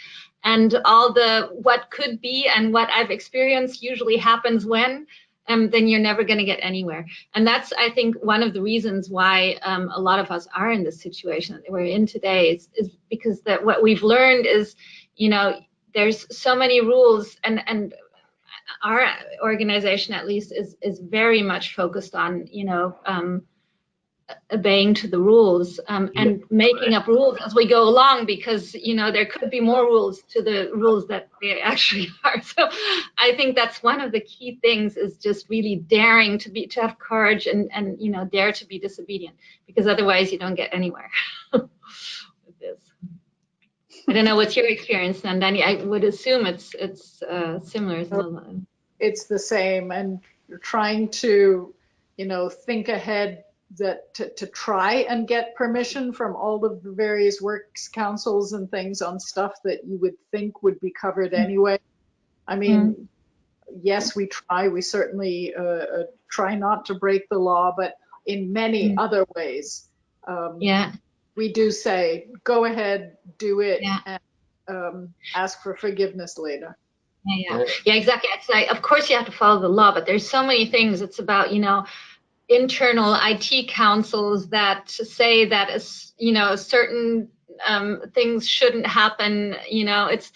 all the what could be and what I've experienced usually happens when, then you're never going to get anywhere. And that's, I think, one of the reasons why a lot of us are in this situation that we're in today is because that what we've learned is, there's so many rules, and our organization at least is very much focused on, obeying to the rules and making up rules as we go along, because there could be more rules to the rules that they actually are. So I think that's one of the key things, is just really daring to have courage and dare to be disobedient, because otherwise you don't get anywhere with this. I don't know what's your experience, Nandani. I would assume it's similar as well. It's the same, and you're trying to think ahead, that to try and get permission from all of the various works councils and things on stuff that you would think would be covered anyway. I mean, yes, we certainly try not to break the law, but in many other ways, we do say, go ahead, do it, and ask for forgiveness later. Yeah, exactly. It's like, of course you have to follow the law, but there's so many things. It's about, internal IT councils that say that certain things shouldn't happen. It's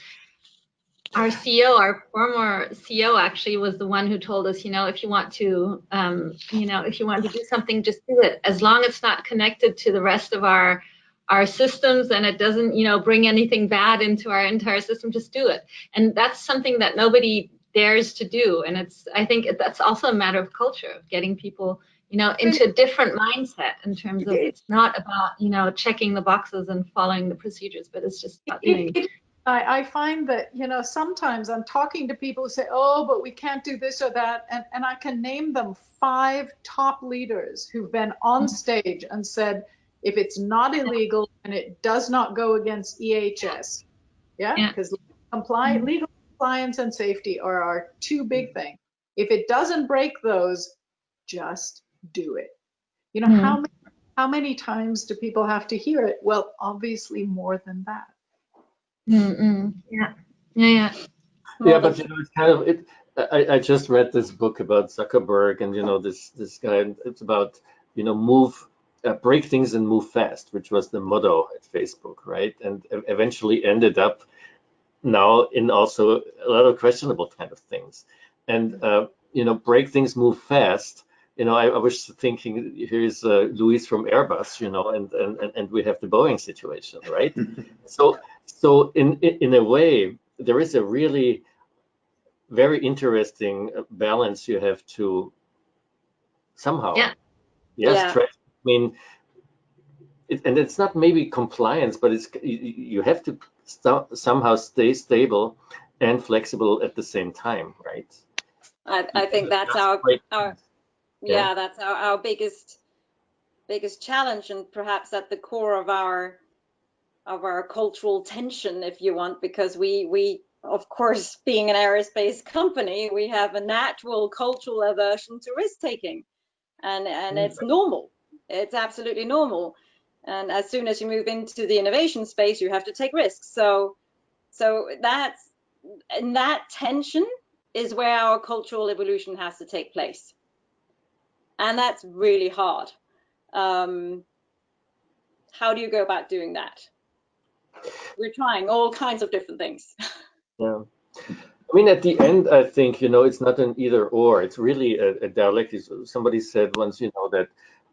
our CEO, our former CEO, actually was the one who told us, if you want to, if you want to do something, just do it. As long as it's not connected to the rest of our systems and it doesn't, bring anything bad into our entire system, just do it. And that's something that nobody dares to do. And I think that's also a matter of culture, of getting people into a different mindset, in terms of, it's not about, checking the boxes and following the procedures, but it's just about doing. I find that, sometimes I'm talking to people who say, oh, but we can't do this or that. And I can name them 5 top leaders who've been on stage and said, if it's not illegal and it does not go against EHS, because legal compliance and safety are our 2 big things. If it doesn't break those, just do it. How many times do people have to hear it? Well, obviously more than that. Yeah, but it's kind of I just read this book about Zuckerberg, and this guy. It's about break things and move fast, which was the motto at Facebook, right? And eventually ended up now in also a lot of questionable kind of things. And break things, move fast. I was thinking, here's Louise from Airbus, and we have the Boeing situation, right? So in a way, there is a really very interesting balance you have to somehow, try. I mean, and it's not maybe compliance, but you have to somehow stay stable and flexible at the same time, right? I think that's our that's our biggest challenge, and perhaps at the core of our cultural tension, if you want, because we of course, being an aerospace company, we have a natural cultural aversion to risk taking, and it's normal. It's absolutely normal. And as soon as you move into the innovation space, you have to take risks. So that tension is where our cultural evolution has to take place, and that's really hard. How do you go about doing that? We're trying all kinds of different things. Yeah. I mean, at the end, I think, it's not an either or. It's really a dialectic. Somebody said once,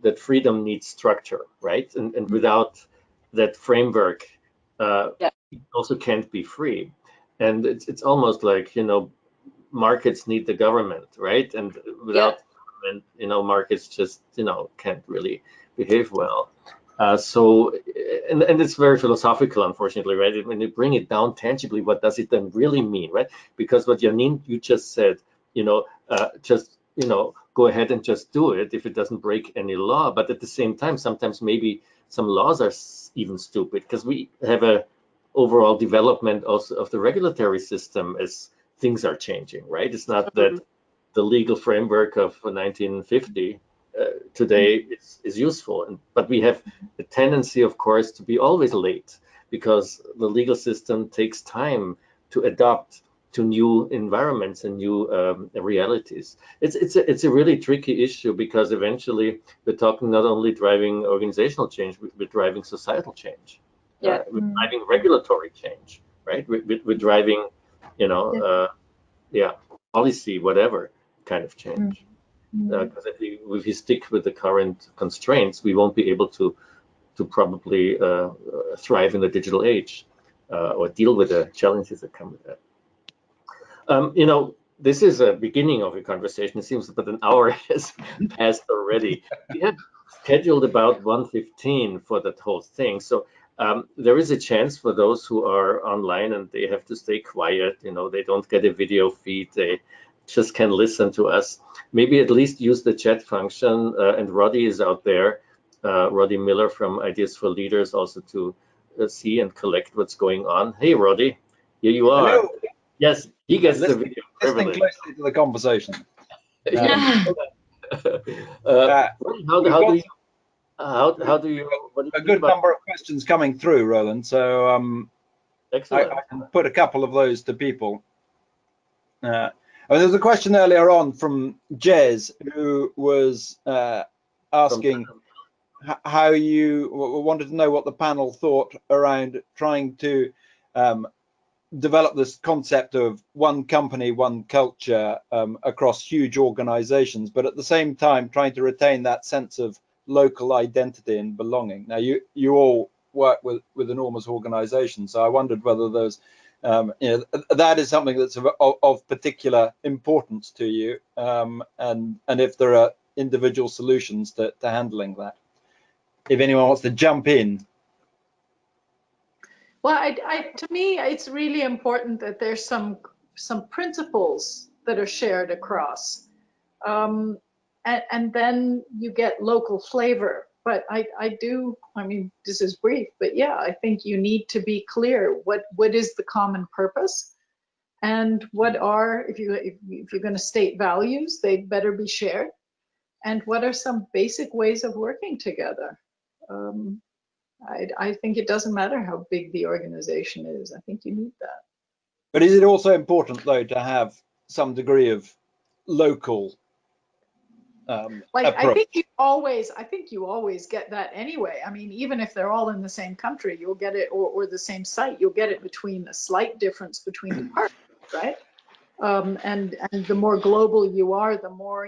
that freedom needs structure, right? And without that framework, it also can't be free. And it's almost like, markets need the government, right? And without government, markets just, can't really behave well. So it's very philosophical, unfortunately, right? When you bring it down tangibly, what does it then really mean, right? Because what Janin, you just said, just, go ahead and just do it if it doesn't break any law. But at the same time, sometimes maybe some laws are even stupid, because we have a overall development also of the regulatory system as things are changing, right? It's not that the legal framework of 1950 today is useful, but we have a tendency, of course, to be always late, because the legal system takes time to adapt to new environments and new realities. It's a really tricky issue, because eventually we're talking not only driving organizational change, we're driving societal change. We're driving regulatory change, right? We're driving, policy, whatever kind of change. Because if we stick with the current constraints, we won't be able to probably thrive in the digital age, or deal with the challenges that come with that. This is a beginning of a conversation. It seems that an hour has passed already. We have scheduled about 1:15 for that whole thing. So there is a chance for those who are online and they have to stay quiet. They don't get a video feed. They just can listen to us. Maybe at least use the chat function. And Roddy is out there, Roddy Miller from Ideas for Leaders, also to see and collect what's going on. Hey, Roddy, here you are. Hello. Yes, he gets the video. Listening closely to the conversation. How do you? A good number of questions coming through, Roland. So excellent. I can put a couple of those to people. There's a question earlier on from Jez, who was asking how you wanted to know what the panel thought around trying to develop this concept of one company, one culture across huge organizations, but at the same time trying to retain that sense of local identity and belonging. Now, you all work with enormous organizations, so I wondered whether there's that is something that's of particular importance to you, and if there are individual solutions to handling that. If anyone wants to jump in. Well, to me, it's really important that there's some principles that are shared across, and then you get local flavor. But I mean, this is brief, but yeah, I think you need to be clear what is the common purpose, and what are, if you're going to state values, they better be shared, and what are some basic ways of working together. I think it doesn't matter how big the organization is. I think you need that. But is it also important, though, to have some degree of local approach? I think you always get that anyway. I mean, even if they're all in the same country, you'll get it, or the same site, you'll get it between a slight difference between departments, right? And the more global you are, the more,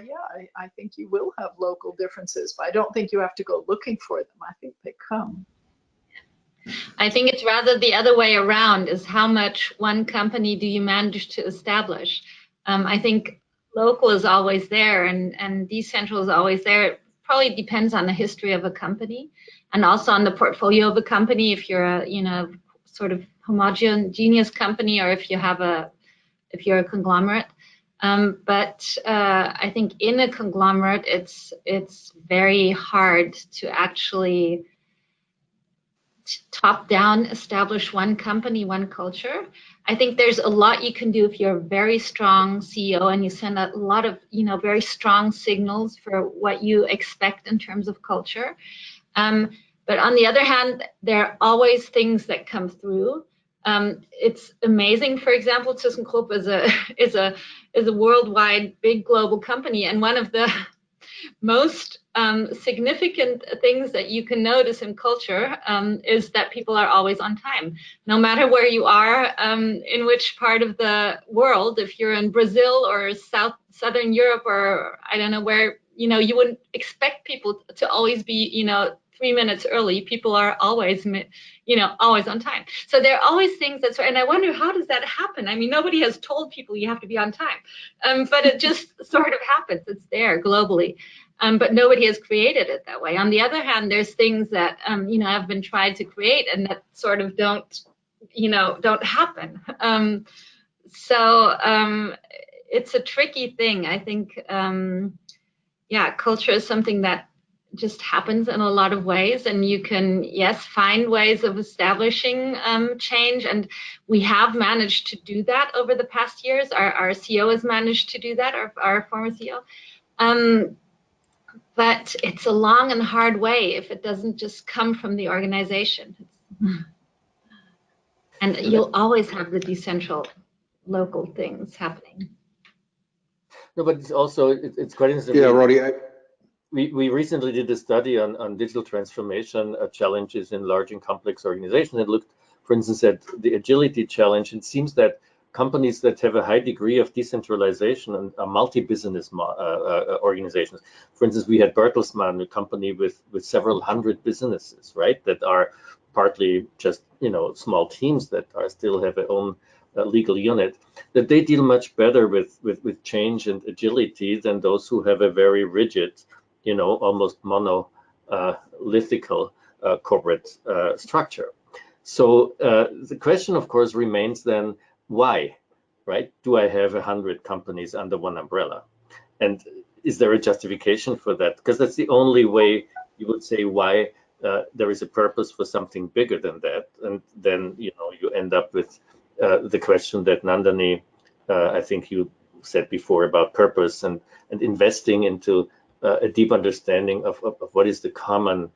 I think you will have local differences. But I don't think you have to go looking for them. I think they come. I think it's rather the other way around, is how much one company do you manage to establish. I think local is always there, and decentral is always there. It probably depends on the history of a company, and also on the portfolio of a company. If you're a sort of homogeneous company, or if you're a conglomerate. But I think in a conglomerate, it's very hard to actually top-down establish one company, one culture. I think there's a lot you can do if you're a very strong CEO and you send a lot of, very strong signals for what you expect in terms of culture. But on the other hand, there are always things that come through. It's amazing. For example, ThyssenKrupp is a worldwide big global company, and one of the most significant things that you can notice in culture is that people are always on time, no matter where you are, in which part of the world. If you're in Brazil or Southern Europe, or I don't know where, you wouldn't expect people to always be, 3 minutes early. People are always, always on time. So there are always things that's right. And I wonder, how does that happen? I mean, nobody has told people you have to be on time, but it just sort of happens. It's there globally. But nobody has created it that way. On the other hand, there's things that, have been tried to create and that sort of don't happen. So it's a tricky thing. I think, culture is something that just happens in a lot of ways, and you can, yes, find ways of establishing change, and we have managed to do that over the past years. Our CEO has managed to do that, our former CEO. But it's a long and hard way if it doesn't just come from the organization. And you'll always have the decentral local things happening. No, but it's also, it's quite interesting. Yeah, Roddy. We recently did a study on digital transformation challenges in large and complex organizations. It looked, for instance, at the agility challenge. It seems that companies that have a high degree of decentralization and are multi-business organizations. For instance, we had Bertelsmann, a company with several hundred businesses, right, that are partly just, small teams that are still have their own legal unit, that they deal much better with change and agility than those who have a very rigid, almost monolithical corporate structure. So the question, of course, remains then, why, right? Do I have 100 companies under one umbrella? And is there a justification for that? Because that's the only way you would say why there is a purpose for something bigger than that. And then, you end up with the question that Nandani, I think you said before about purpose and investing into a deep understanding of what is the common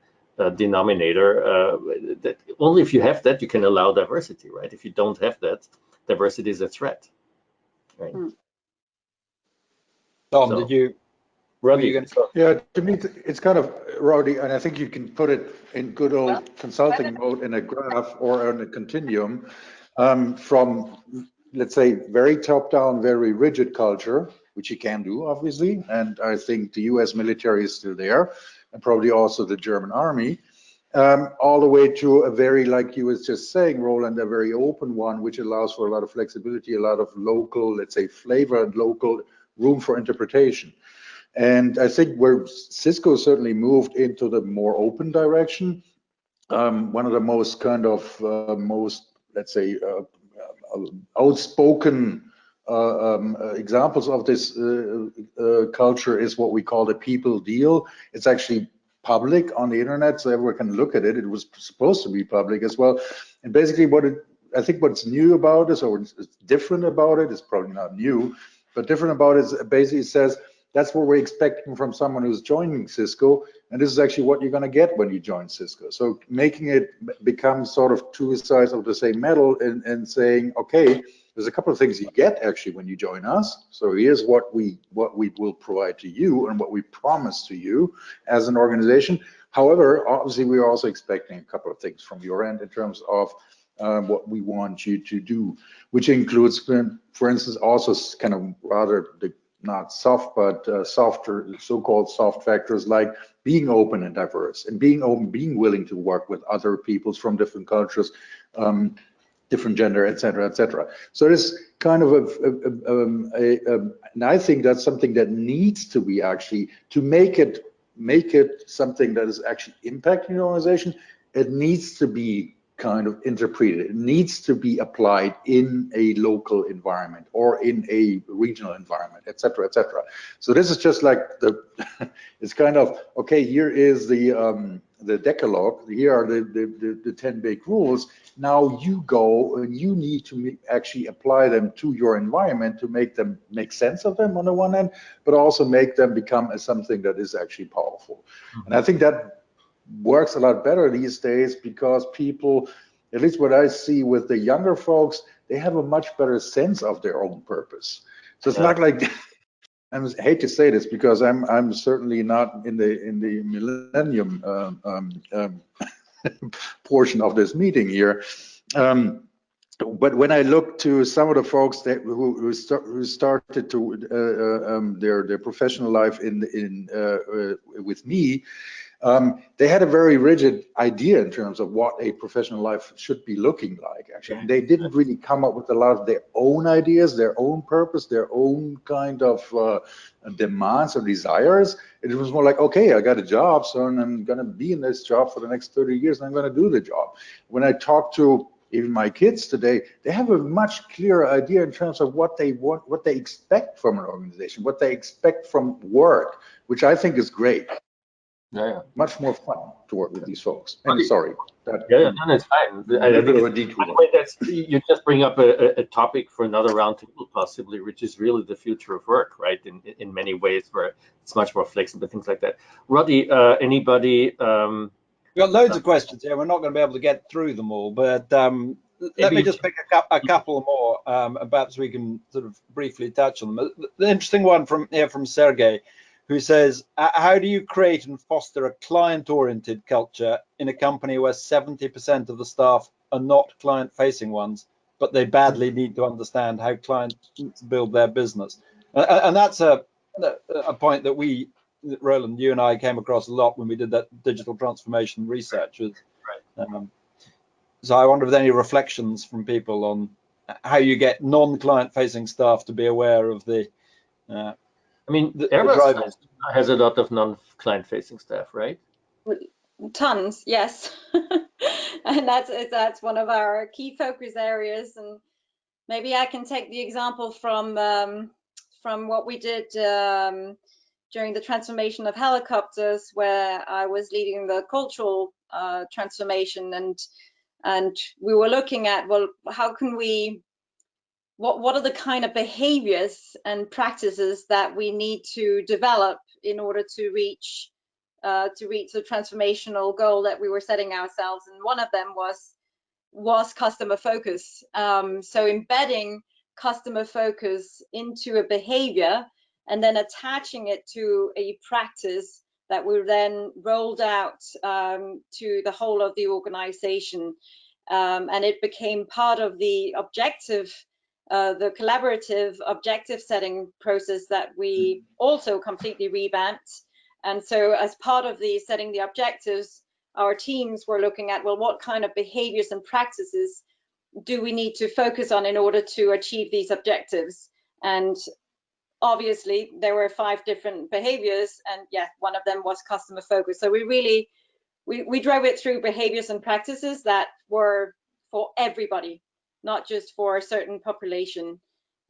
denominator. That only if you have that, you can allow diversity, right? If you don't have that, diversity is a threat, right? Tom, did you? Roddy. Yeah, to me, it's kind of, Roddy, and I think you can put it in good old consulting mode in a graph or on a continuum from, let's say, very top-down, very rigid culture, which you can do, obviously. And I think the US military is still there, and probably also the German army, all the way to a very, like you was just saying, Roland, a very open one, which allows for a lot of flexibility, a lot of local, let's say, flavor and local room for interpretation. And I think where Cisco certainly moved into the more open direction, one of the most kind of let's say, outspoken examples of this culture is what we call the people deal. It's actually public on the internet, so everyone can look at it. It was supposed to be public as well. And basically I think what's new about this, or it's different about it, is probably not new, but different about it is basically says, that's what we're expecting from someone who's joining Cisco, and this is actually what you're going to get when you join Cisco. So making it become sort of two sides of the same medal, and saying, okay, there's a couple of things you get actually when you join us. So here's what we will provide to you and what we promise to you as an organization. However, obviously, we are also expecting a couple of things from your end in terms of what we want you to do, which includes, for instance, also kind of rather the not soft, but softer, so-called soft factors like being open and diverse, and being open, being willing to work with other peoples from different cultures, different gender, etc., etc. So this kind of and I think that's something that needs to be actually, to make it something that is actually impacting the organization. It needs to be kind of interpreted. It needs to be applied in a local environment or in a regional environment, etc., etc. So this is just like it's kind of, okay, here is the Decalogue. Here are the 10 big rules. Now you go and you need to actually apply them to your environment to make sense of them on the one hand, but also make them become something that is actually powerful. And I think that works a lot better these days because people, at least what I see with the younger folks, they have a much better sense of their own purpose. So it's not like, I hate to say this because I'm certainly not in the millennium portion of this meeting here. But when I look to some of the folks that who started to their professional life with me, they had a very rigid idea in terms of what a professional life should be looking like, actually. And they didn't really come up with a lot of their own ideas, their own purpose, their own kind of demands or desires. It was more like, okay, I got a job, so I'm going to be in this job for the next 30 years, and I'm going to do the job. When I talk to even my kids today, they have a much clearer idea in terms of what they want, what they expect from an organization, what they expect from work, which I think is great. Yeah. Much more fun to work with these folks. And sorry. No, it's fine. I think you just bring up a topic for another roundtable possibly, which is really the future of work, right? In many ways, where it's much more flexible, things like that. Roddy, anybody? We've got loads of questions here. We're not going to be able to get through them all, but let me just pick a couple more, and perhaps we can sort of briefly touch on them. The interesting one from Sergey, who says, how do you create and foster a client-oriented culture in a company where 70% of the staff are not client-facing ones, but they badly need to understand how clients build their business? And that's a point that Roland, you and I came across a lot when we did that digital transformation research. So I wonder if there are any reflections from people on how you get non-client-facing staff to be aware of the I mean, Airbus has a lot of non-client-facing staff, right? Tons, yes. And that's one of our key focus areas. And maybe I can take the example from what we did during the transformation of helicopters, where I was leading the cultural transformation, and we were looking at, well, how can we, what are the kind of behaviors and practices that we need to develop in order to reach the transformational goal that we were setting ourselves? And one of them was customer focus. So embedding customer focus into a behavior and then attaching it to a practice that we then rolled out to the whole of the organization. And it became part of the the collaborative objective setting process that we also completely revamped. And so as part of the setting the objectives, our teams were looking at, well, what kind of behaviors and practices do we need to focus on in order to achieve these objectives? And obviously there were 5 different behaviors, and yeah, one of them was customer focus. So we really, we drove it through behaviors and practices that were for everybody, not just for a certain population.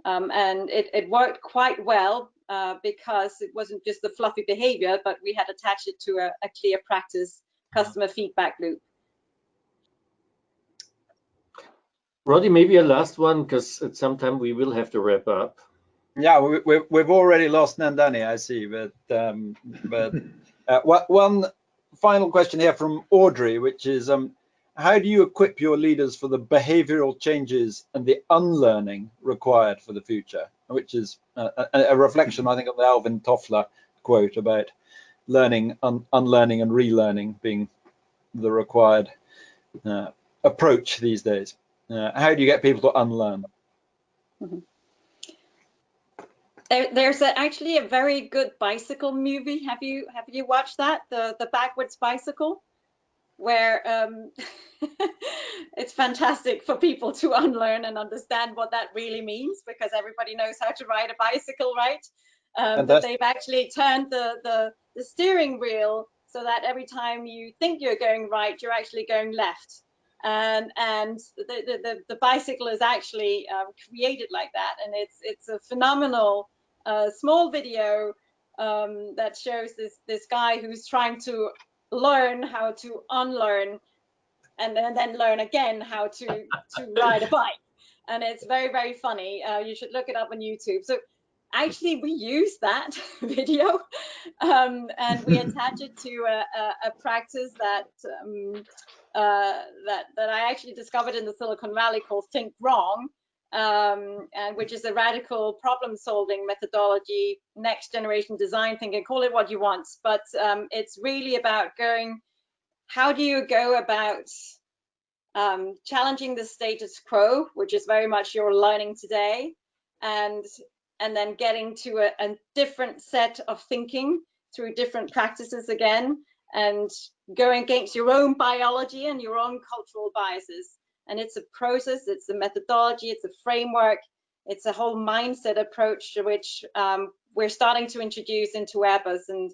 And it worked quite well because it wasn't just the fluffy behavior, but we had attached it to a clear practice customer feedback loop. Roddy, maybe a last one, because at some time we will have to wrap up. Yeah, we've already lost Nandani, I see, but one final question here from Audrey, which is, how do you equip your leaders for the behavioral changes and the unlearning required for the future? Which is a reflection, I think, of the Alvin Toffler quote about learning, unlearning and relearning being the required approach these days. How do you get people to unlearn? Mm-hmm. There's actually a very good bicycle movie. Have you watched that? The Backwards Bicycle, where it's fantastic for people to unlearn and understand what that really means, because everybody knows how to ride a bicycle, right? But they've actually turned the steering wheel so that every time you think you're going right, you're actually going left. And the bicycle is actually created like that, and it's a phenomenal small video that shows this guy who's trying to learn how to unlearn, and then learn again how to ride a bike. And it's very, very funny. You should look it up on YouTube. So actually we use that video and we attach it to a practice that that I actually discovered in the Silicon Valley called Think Wrong, and which is a radical problem-solving methodology, next generation design thinking, call it what you want. But it's really about how do you go about challenging the status quo, which is very much your learning today, and then getting to a different set of thinking through different practices again, and going against your own biology and your own cultural biases. And it's a process, it's a methodology, it's a framework, it's a whole mindset approach which we're starting to introduce into Airbus, and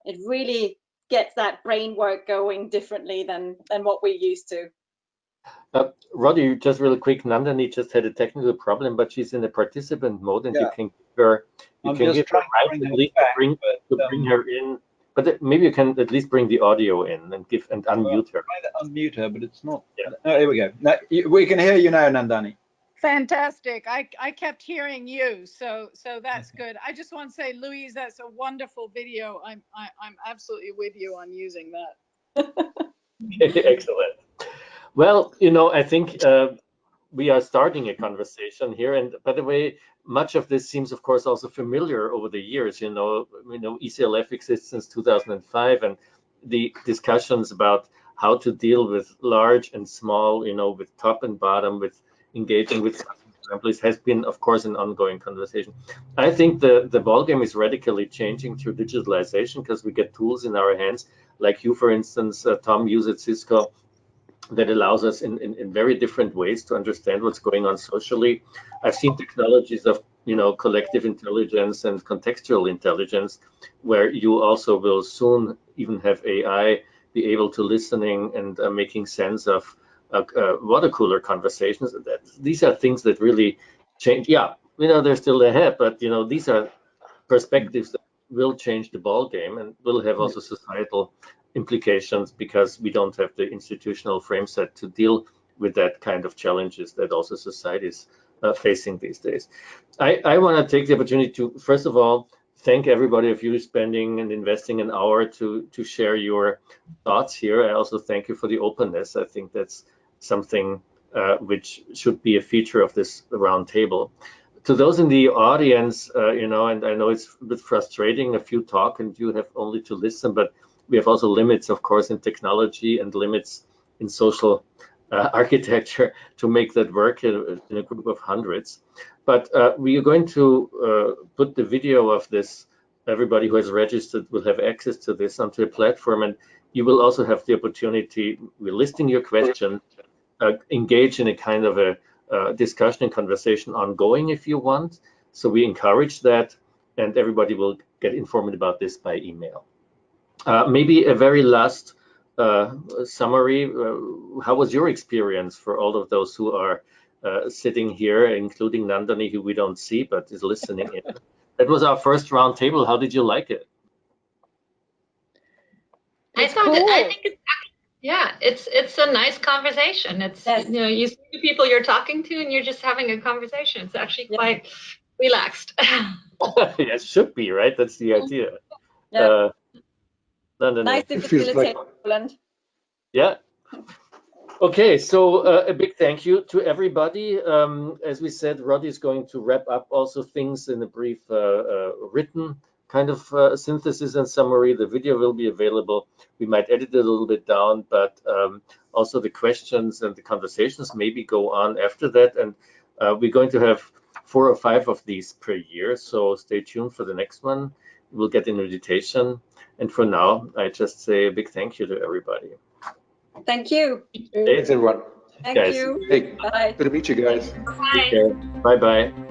it really gets that brain work going differently than what we're used to. Roddy, just really quick, Nandani just had a technical problem, but she's in the participant mode, and Yeah. you can give her, bring her in. But maybe you can at least bring the audio in and unmute her. Try to unmute her, but it's not. Yeah. Oh, here we go. Now, we can hear you now, Nandani. Fantastic. I kept hearing you, so that's good. I just want to say, Louise, that's a wonderful video. I'm absolutely with you on using that. Excellent. Well, I think we are starting a conversation here, and by the way, much of this seems, of course, also familiar over the years. ECLF exists since 2005, and the discussions about how to deal with large and small, with top and bottom, with engaging with employees has been, of course, an ongoing conversation. I think the ballgame is radically changing through digitalization, because we get tools in our hands, like you, for instance, Tom, use at Cisco, that allows us in very different ways to understand what's going on socially. I've seen technologies of collective intelligence and contextual intelligence, where you also will soon even have AI be able to listening and making sense of watercooler conversations. These are things that really change. Yeah, they're still ahead, but these are perspectives that will change the ball game and will have also societal implications, because we don't have the institutional frame set to deal with that kind of challenges that also society is facing these days. I want to take the opportunity to, first of all, thank everybody of you spending and investing an hour to share your thoughts here. I also thank you for the openness. I think that's something which should be a feature of this round table. To those in the audience, and I know it's a bit frustrating, if you talk and you have only to listen, but we have also limits, of course, in technology and limits in social architecture to make that work in a group of hundreds. But we are going to put the video of this. Everybody who has registered will have access to this onto a platform, and you will also have the opportunity, we're listing your question, engage in a kind of a discussion and conversation ongoing if you want. So we encourage that, and everybody will get informed about this by email. Maybe a very last summary. How was your experience for all of those who are sitting here, including Nandani, who we don't see but is listening in? That was our first round table. How did you like it? I think it's a nice conversation. It's you see the people you're talking to and you're just having a conversation. It's actually quite relaxed. Yes, should be, right? That's the idea. Nice to facilitate, Roland. Yeah. Okay, so a big thank you to everybody. As we said, Roddy is going to wrap up also things in a brief written kind of synthesis and summary. The video will be available. We might edit it a little bit down, but also the questions and the conversations maybe go on after that. And we're going to have 4 or 5 of these per year, so stay tuned for the next one. We'll get an invitation. And for now, I just say a big thank you to everybody. Thank you. Thanks, everyone. Thank you. Hey, bye. good to meet you guys. Bye. Bye-bye.